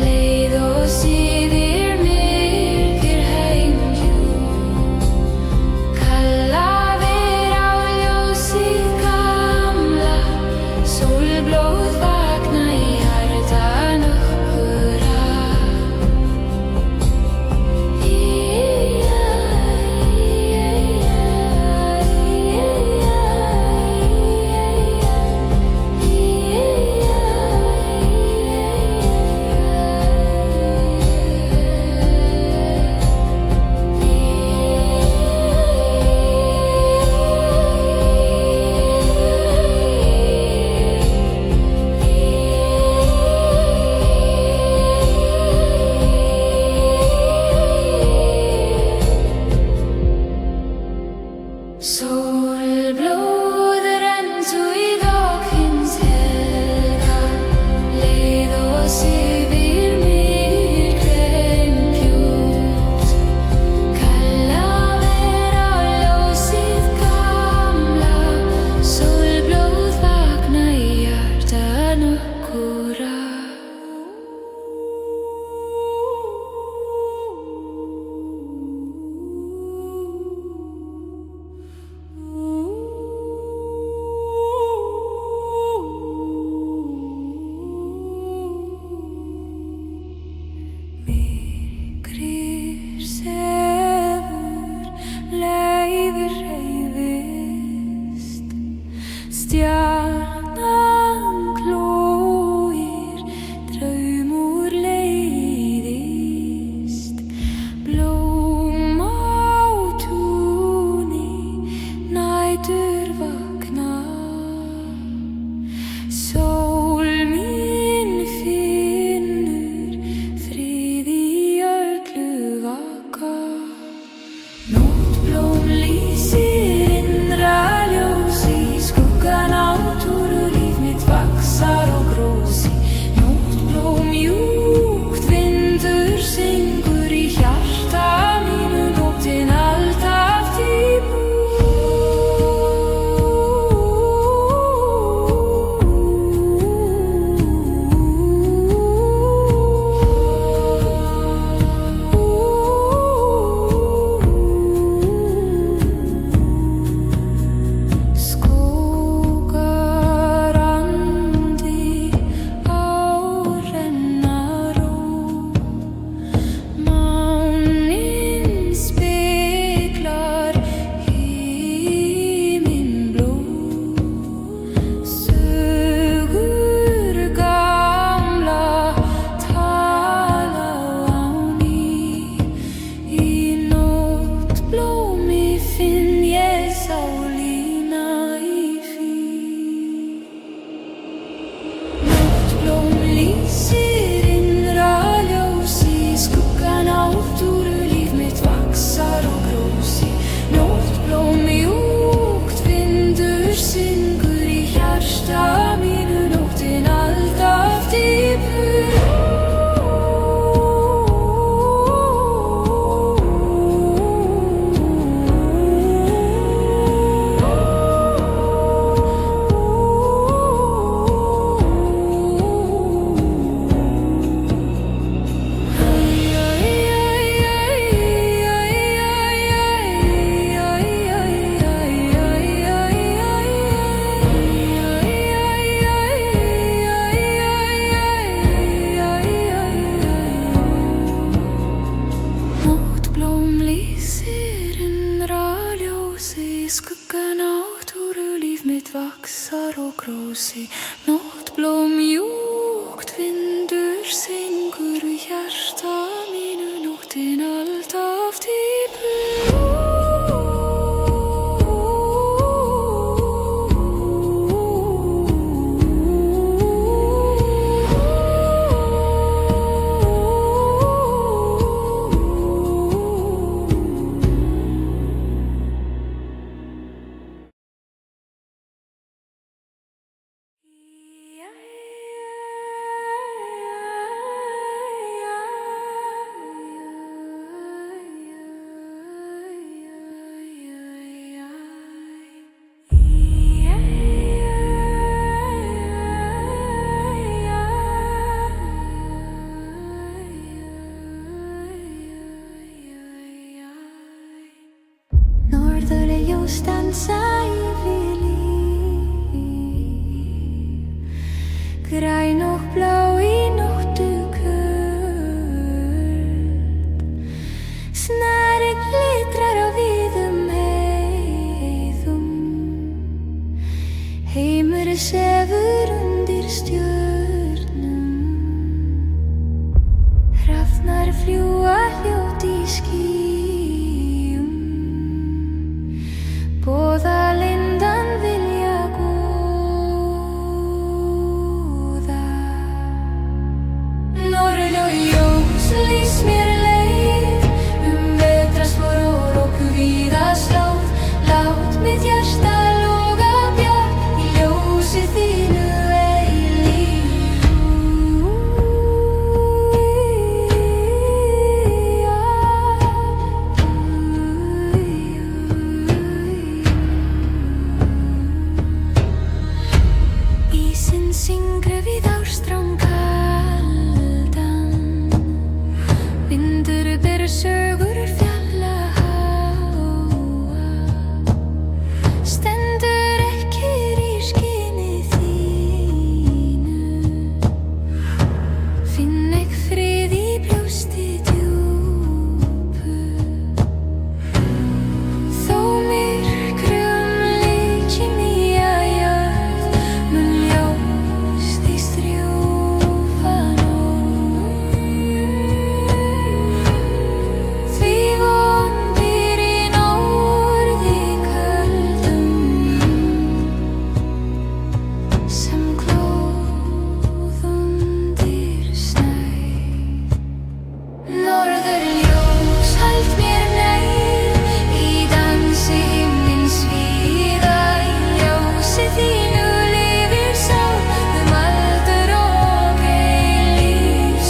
leið oss yfir myrkir heimhjúp. Kalla ver á ljósið gamla, sólblóð vakna í hjartan okkura. Sólblóð renndu í dag hins helga, leið oss yfir myrkir heimhjúp. Kalla ver á ljósið gamla, sólblóð vakna í hjartan okkura. Myrkrið sefur, leiðir hreyfist, stjarnan glóir, draumur leiðist. Blóm á túni, nætur vakna. Sól mín finnur frið í öllu vaka. Nóttblóm lýsir innra ljós í skuggan á Í skugga náttúrulíf mitt vaxar og grósi, nóttblóm mjúkt, vindur syngur í hjarta mínu, nóttin alltaf til blú. Norðurljós dansa yfir líf, græn og blá í nóttu köld, snari glitrar á víðum heiðum, heimur sefur undir stjörnum, hrafnar fljúga hljótt í skýjum, boða lindan vilja góða. Norðurljós lýs mér leið vetrarspor og víða slóð, lát mitt hjarta loga bjart í ljósi þínu eilíf. Ísinn syngur við ástrán kaldan, vindur ber sögur fjalla háa, stendur ekkir í skini þínu, finn ekk frið í brjósti djúpu, þó myrkrum líki nýja jörð mun ljós því strjúfa nótt. Því vondir í norði köldum, sem glóð undir snæ. Norðurljós hald mér nær í dansi himins víða, í ljósi þínu lifir sál aldur og eilíf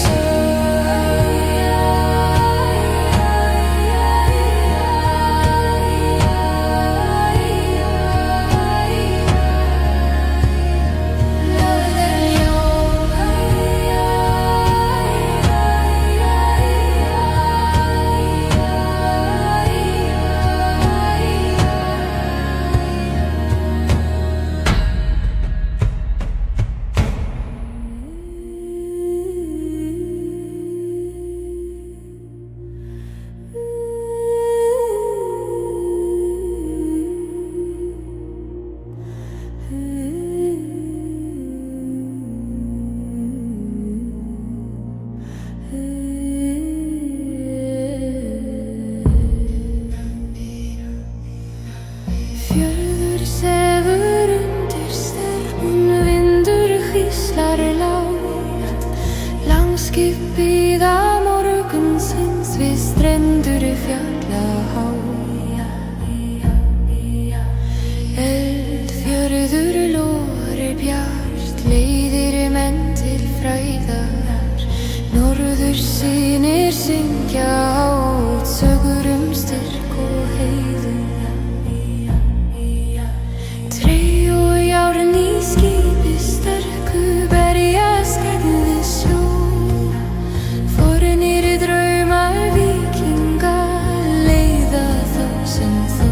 Fjörður sefur undir stelpun, vindur hvíslar lágt, langskipið á morgunsins við strendur fjalla há. Eldfjörður logar bjart, leiðir menn til fræðar, norðursynir syngja át sögur styrk og heiður. Járn í skipi sterku berjast gegn við sjó, fornir draumar víkinga leiða þá sem þó.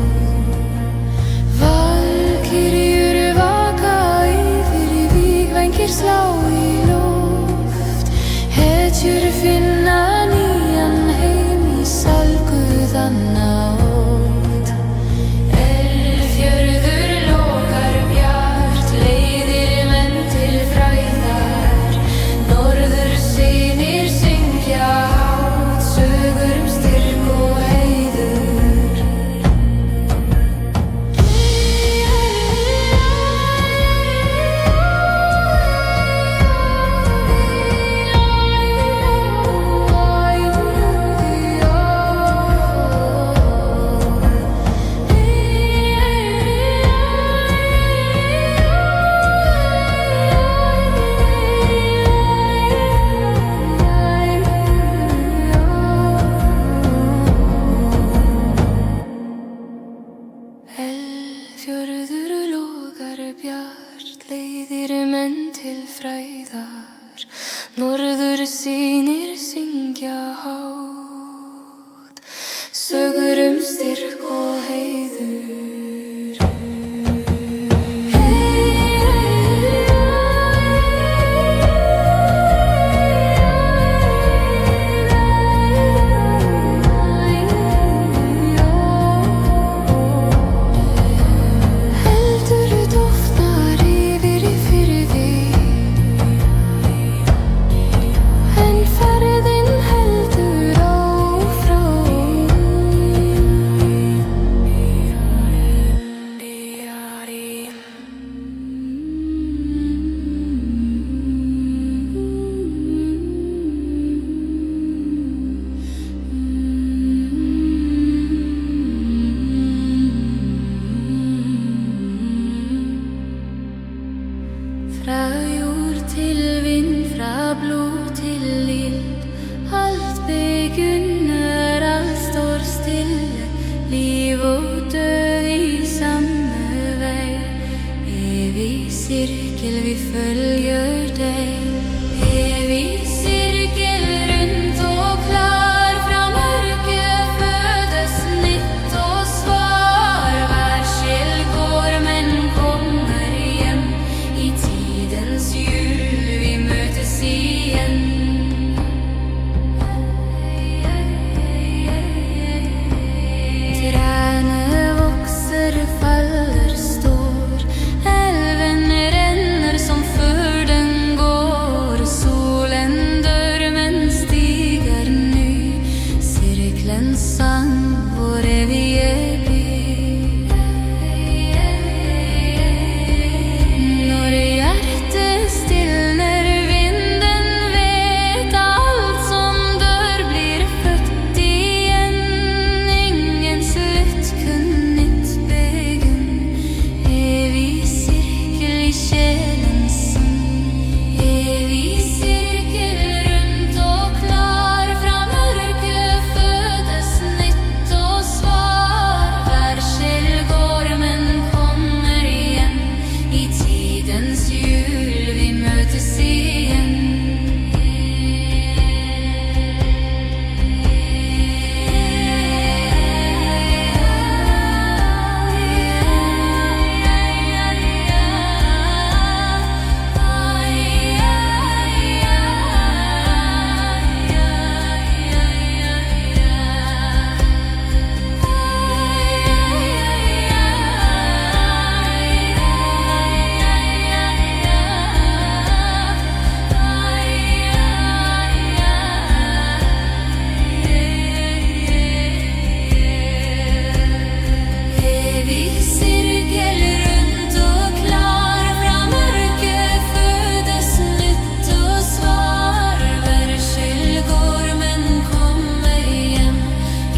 Valkyrjur vaka yfir, vígvængir slá í loft, hetjur finna nýjan heim til fræðar, norður sýnir syngja hátt, sögur styrk og heiður. Fra jord til vind, fra blod til ild, alt begynner, alt står stille, liv og død i samme vei, evig sirkel vi følger deg, evig sirkel rundt og klar, fra mørket fødes nytt og svar, hver sjel går, men kommer hjem, i tidens jul vi møtes igjen. Trærne vokser, faller, står, elven renner som før den går, solen dør, men stiger ny, sirkelens sang, vår evige by. Når hjertet stilner, vinden vet, alt som dør blir født igjen, ingen slutt, kun nytt begynn, evig sirkel i sjelens sang, evig sirkel rundt og klar, fra mørket fødes nytt og svar, hver sjel går, men kommer hjem, i tidens jul vi møtes igjen. Evig sirkel rundt og klar, fra mørket fødes nytt og svar, hver sjel går, men kommer hjem,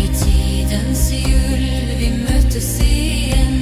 i tidens jul vi møtes igjen.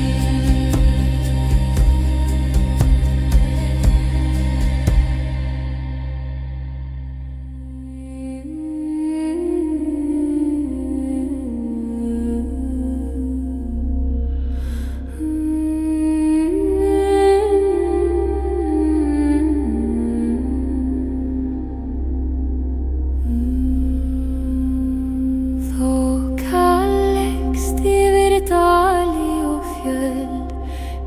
Þoka leggst yfir dali og fjöll,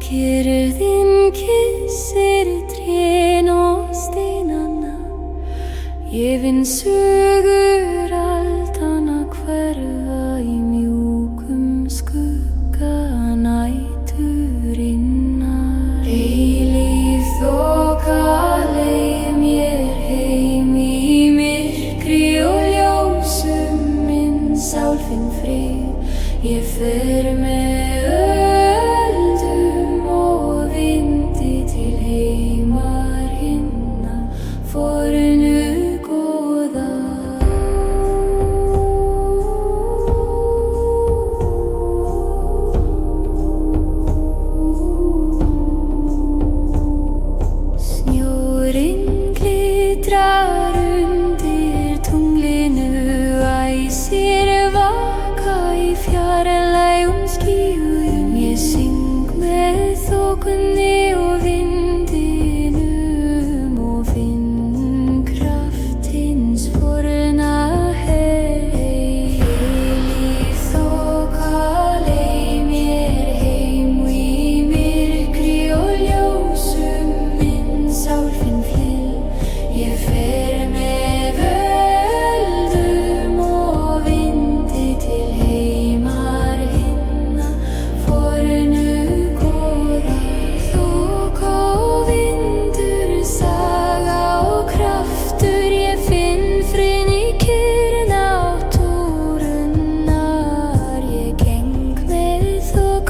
kyrrðin kyssir trén og steinana, ég finn sögur aldanna hverfa í mjúkum skugga næturinnar. Eilíf þoka leið mér heim í myrkri og ljósum, minn sál finn frið, ég fer með öldum og vindi til heimar hinna fornu góða.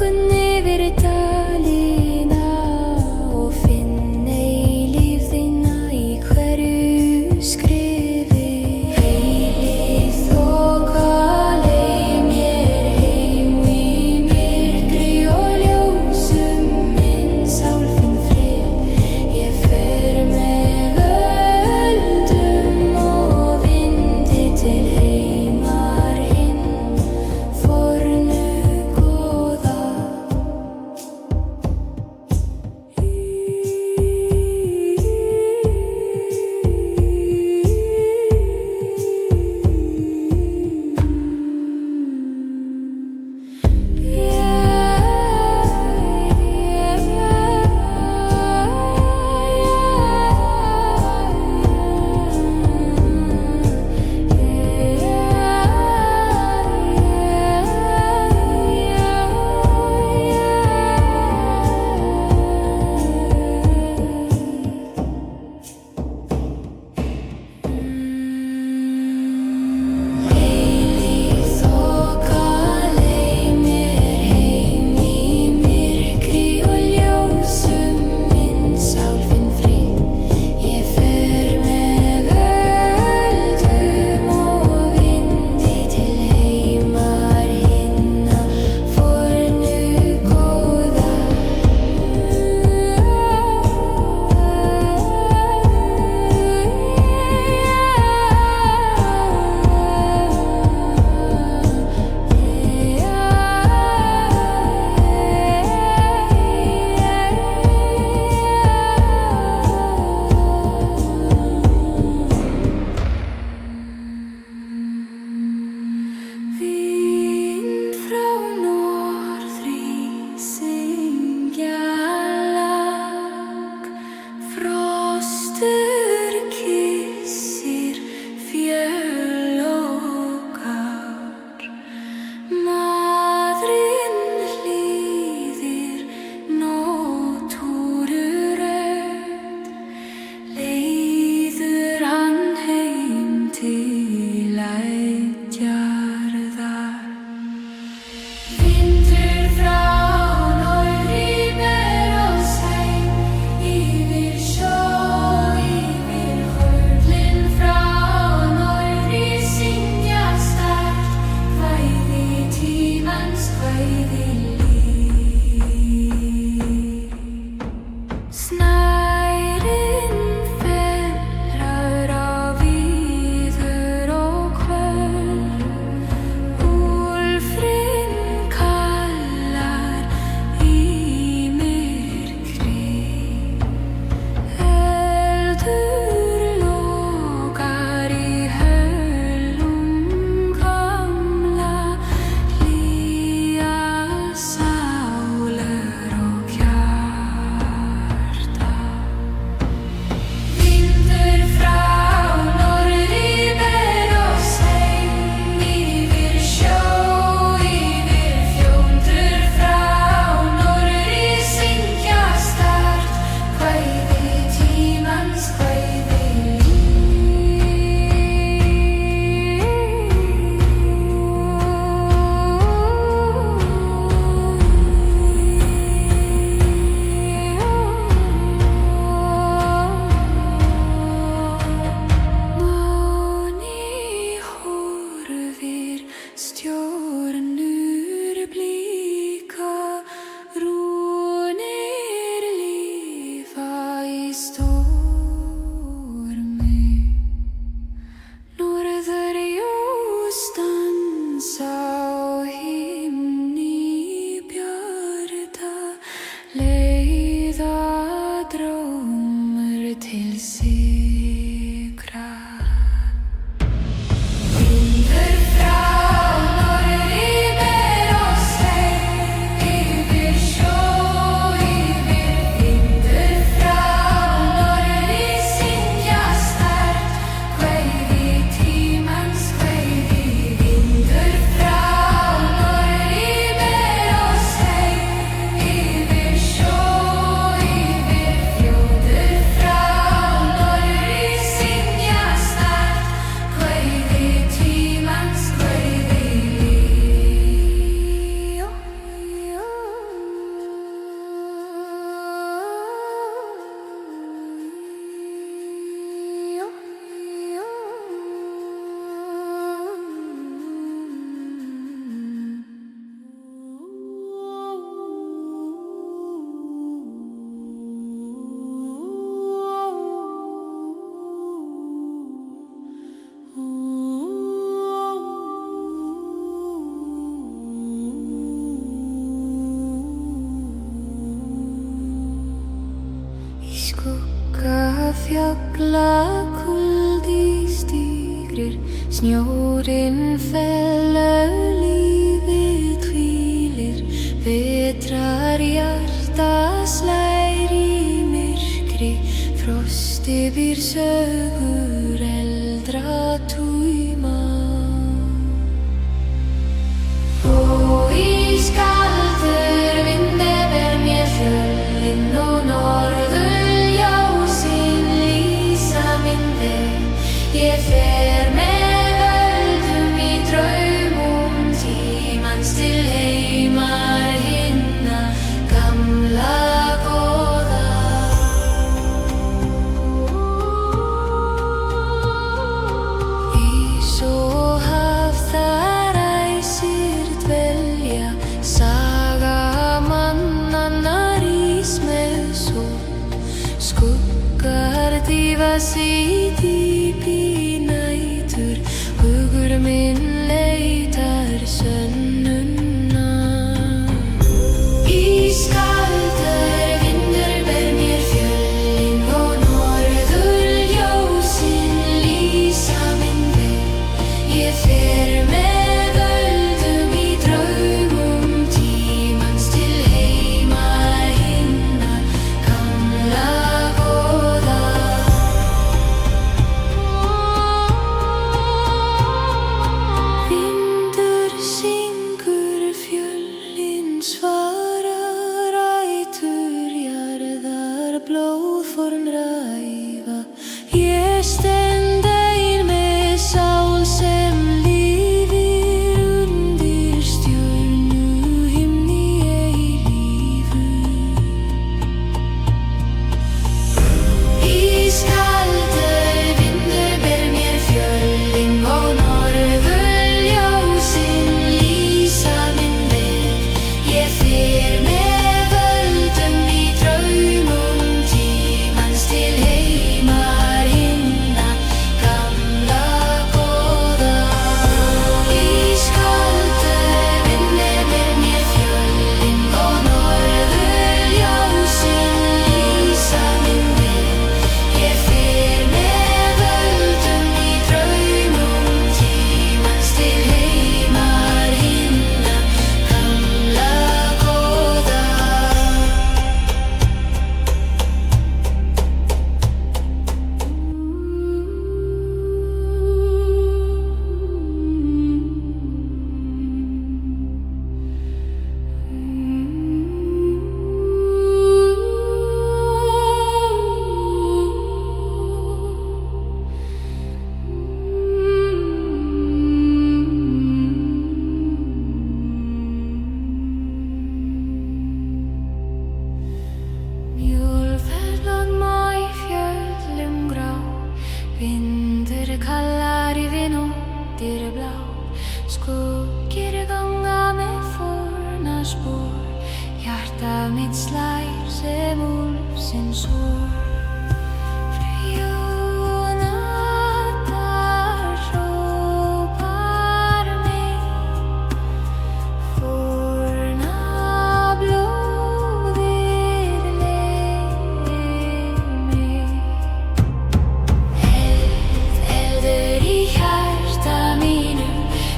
augun yfir dalina og finn eilífð þína í hverju skrifi. Heilíð þoka leið mér heim í myrkri og ljósum, minn sál finn frið. Ég fer með völdum og vindi til heimar hinn fornu góða. fjalla kuldi stígrir, snjórinn fellur, lífið hvílir, vetrar hjarta slær í myrkri, frosti býr sögur eldra túma. Og ískaldur vindi ber mér fjöllin og norðurljósin lýsa minn veg. Ég fer með völdum í draumum tímans til heimar hinna gamla góða. Ís og haf þar æsir dvelja, saga mannanna rís með sól. Skuggar dýfast í dýpi nætur, hugur minn leitar sönnunnar. Ískaldur vindur ber mér fjöllin og norðurljósin lýsa minn veg. Ég fer með völdum í draumum tímans til heimar hinna gamla góða. Vindur syngur, fjöllin svara, rætur jarðar blóðform ræfa. Ég stend ein með sál sem lifir undir stjörnuhimni eilífu. Ískaldur vindur ber mér fjöllin og norðurljósin lýsa minn veg. Ég fer með völdum í draumum tímans til heimar hinna gamla góða. Ískaldur vindur ber mér fjöllin og norðurljósin lýsa minn veg. Ég fer með völdum í draumum tímans til heimar hinna gamla góða. Mjólferðlög má í fjöllum grá, vindur kallar yfir nóttir blá. Skuggir ganga með fórnarspor, hjarta mitt slær sem úlfsins sår. Frjónatar hrópar mig, fórna blóðið leið mig. Eldur í hjarta mínu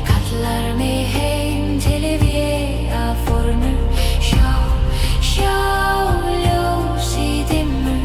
kallar mig heim til véafornu. Sjá ljós í dimmu,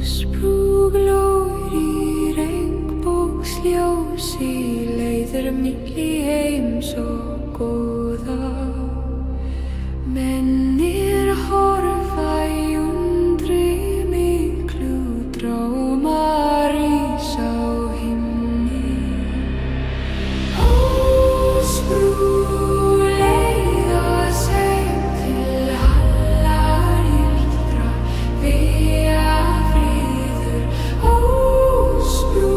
Húsbrú glóir í regnbogsljósi, leiðir milli heims og góða. Mennir horfa í undri miklu, drámar rísa á himni. Húsbrú leiðast heim til hallar ildra, vía friður. Húsbrú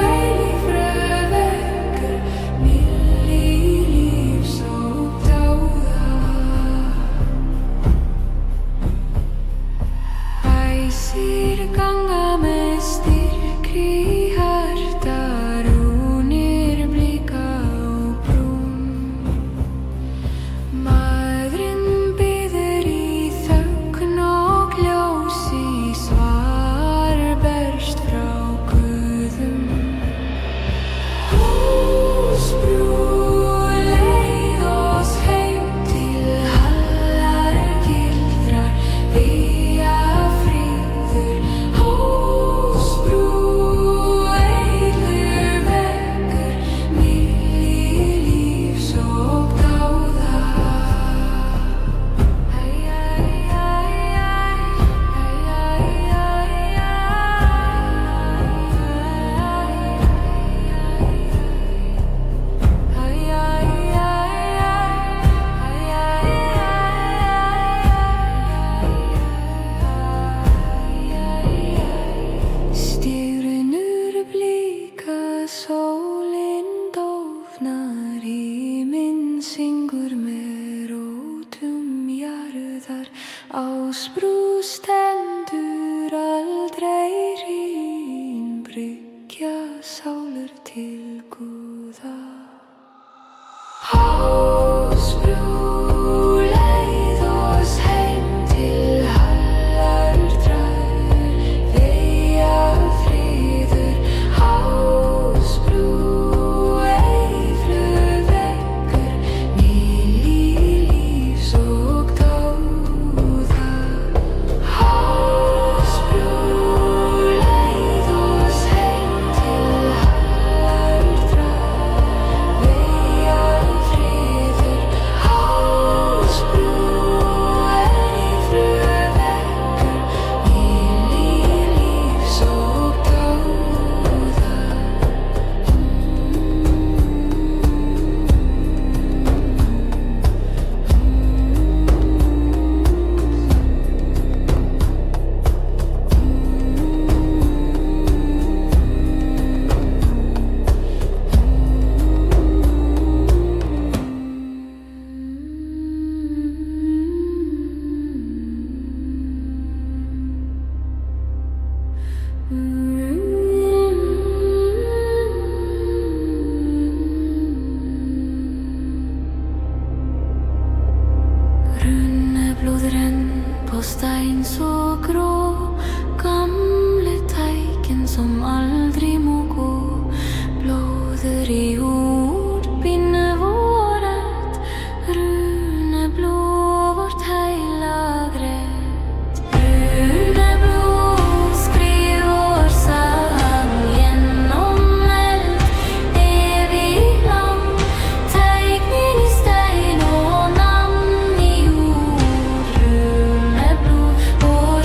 eilífra veggur, milli lífs og dáða. Æsir ganga með styrkri hjarta, rúnir blika á brún. Maðurinn biður í þögn og ljósi, svar berst frá guðum. Húsbrú leið oss heim til hallar gildrar, vía friður. Húsbrú eilífur veggur, milli lífs og dáða. Stjörnur blika, sólin dofnar, himinn syngur með rótum jarðar. Ásbrú stendur aldrei hrín, bryggja sálir til Guða. Húsbrú leið oss heim til hallar drær, vía friður. Húsbrú eilífur veggur, milli lífs og dáða. Húsbrú leið oss heim til hallar drær, vía friður. Húsbrú eilífur veggur, milli lífs og dáða. Runneblóð renn på stein så grå, gamle teiken som aldri må gå. Blåður í útbínu våret, runeblå vårt heilagret. Runeblå skriv vår sang gjennom eld, evig lang. Teikning i stein og navn i jord. Runeblå vår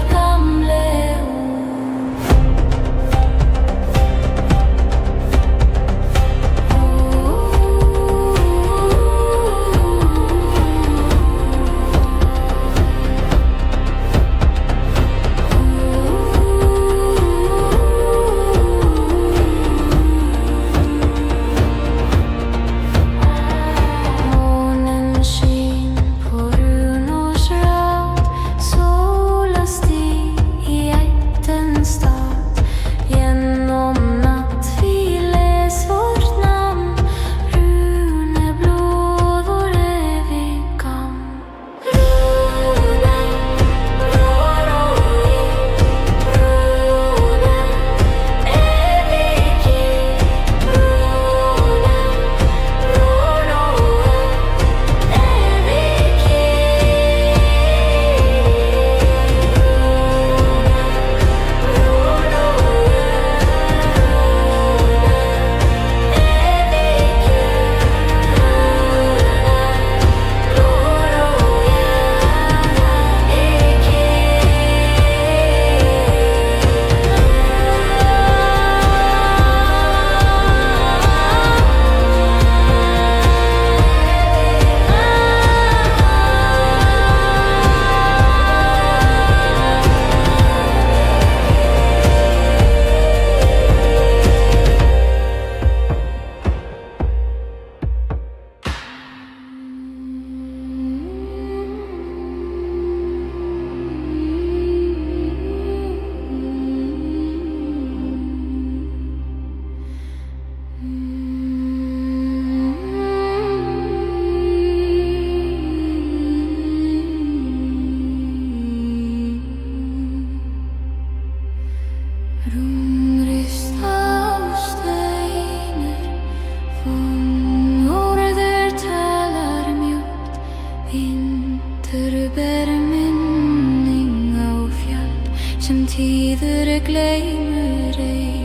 líður gleymur ei.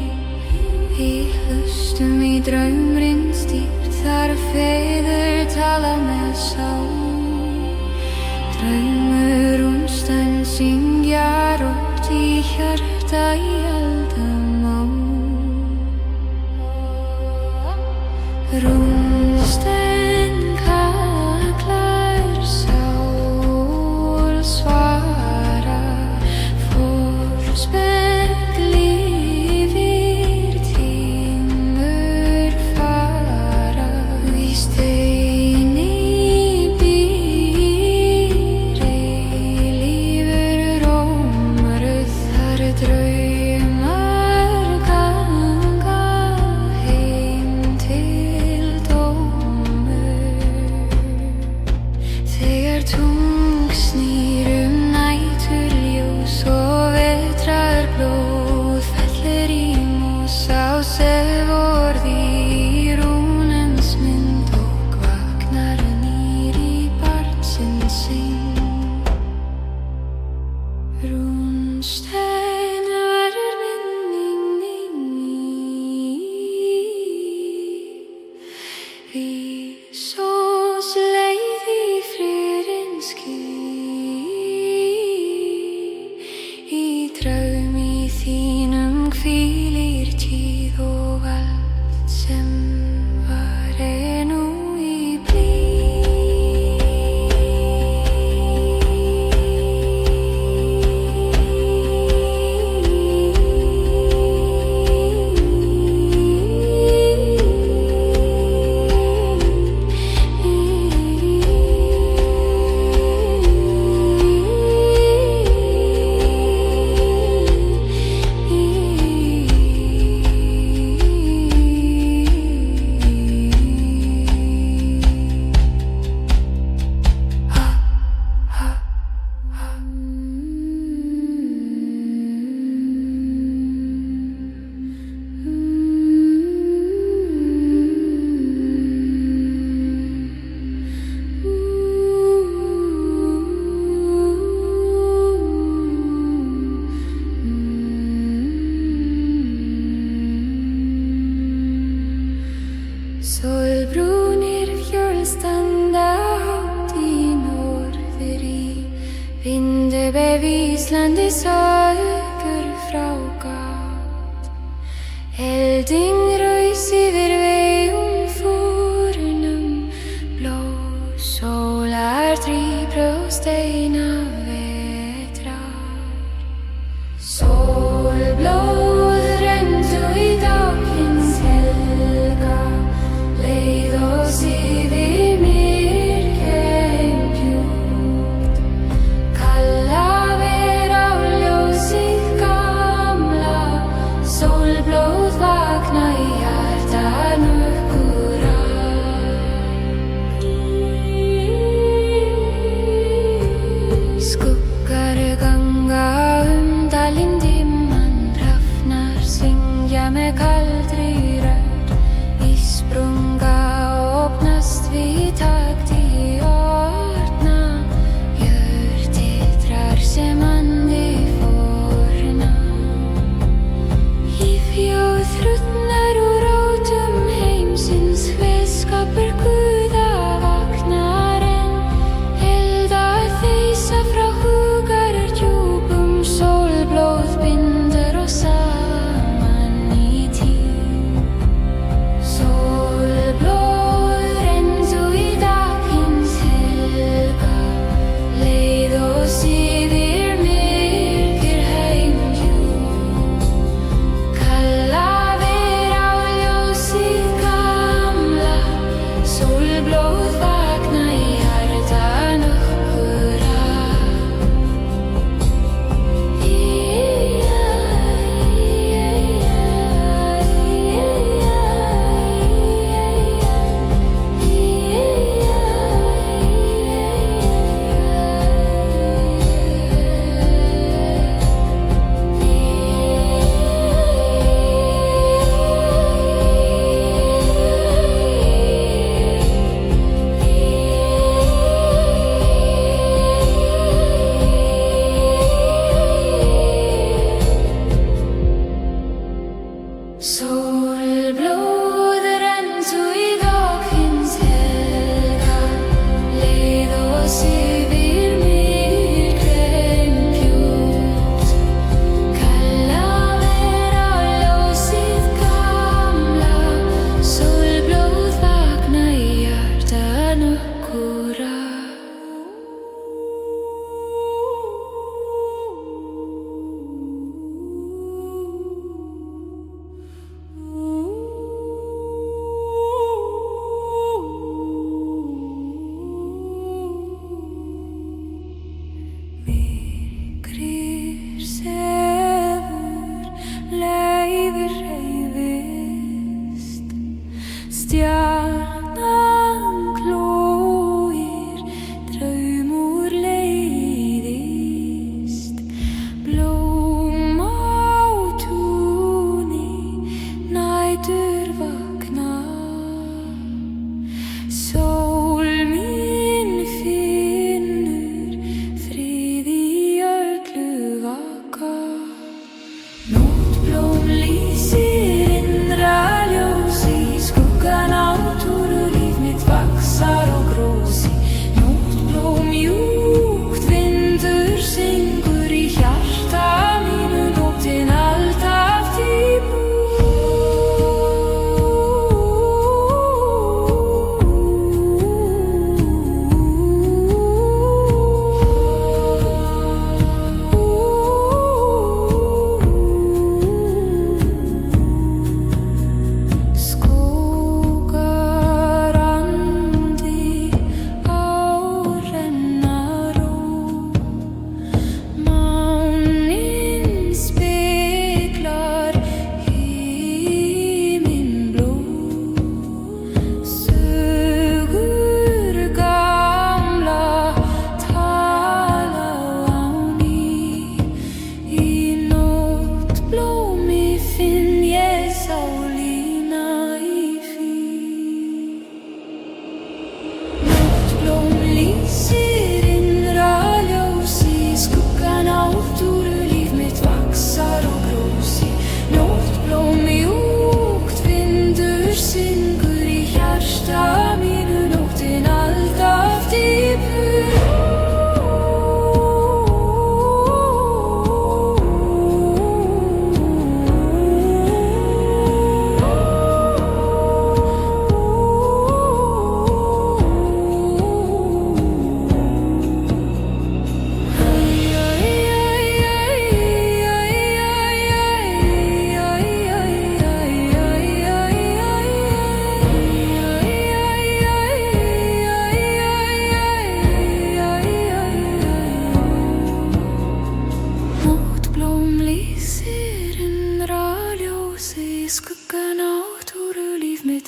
Í hlustum í draumrinn stýrt, þar feður tala með sál. Draumur stund syngja rótt í hjarta í aldamál. Rúnsteinn kallar, sál svara, forspell yfir tímur fara. Í steini býr eilífur rómur, þar draumar ganga heim til dómur. Þegar tungl snýr næturljós og vetrarblóð fellur í mós, á sefvorð í rúnens mynd og vaknar nýr í barnsins syng. Rúnsteinn verður minning vís og sleið í friðins ský. Í draumi þínum hvílir tíð og allt sem var nú í blý. Sólbrúnir fjöll standa hátt í norðri, vindurbeð Íslandi sögur frá gátt. Elding raus yfir vegum fórnum, blá sólar drýbrjóst eina vetrar. Sólblóð renndu í dagsins helga, leið oss yfir myrkinn djúpt. Kalla ver á ljósið gamla, sólblóð vakna í hjarta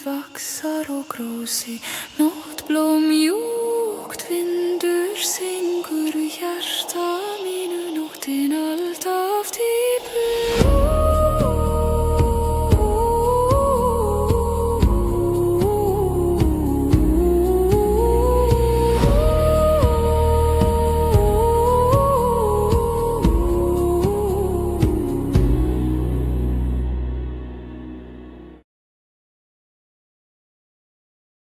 vaxar og grósi, nóttblóm mjúkt, vindur syngur hjarta mínu, nóttin alltaf til.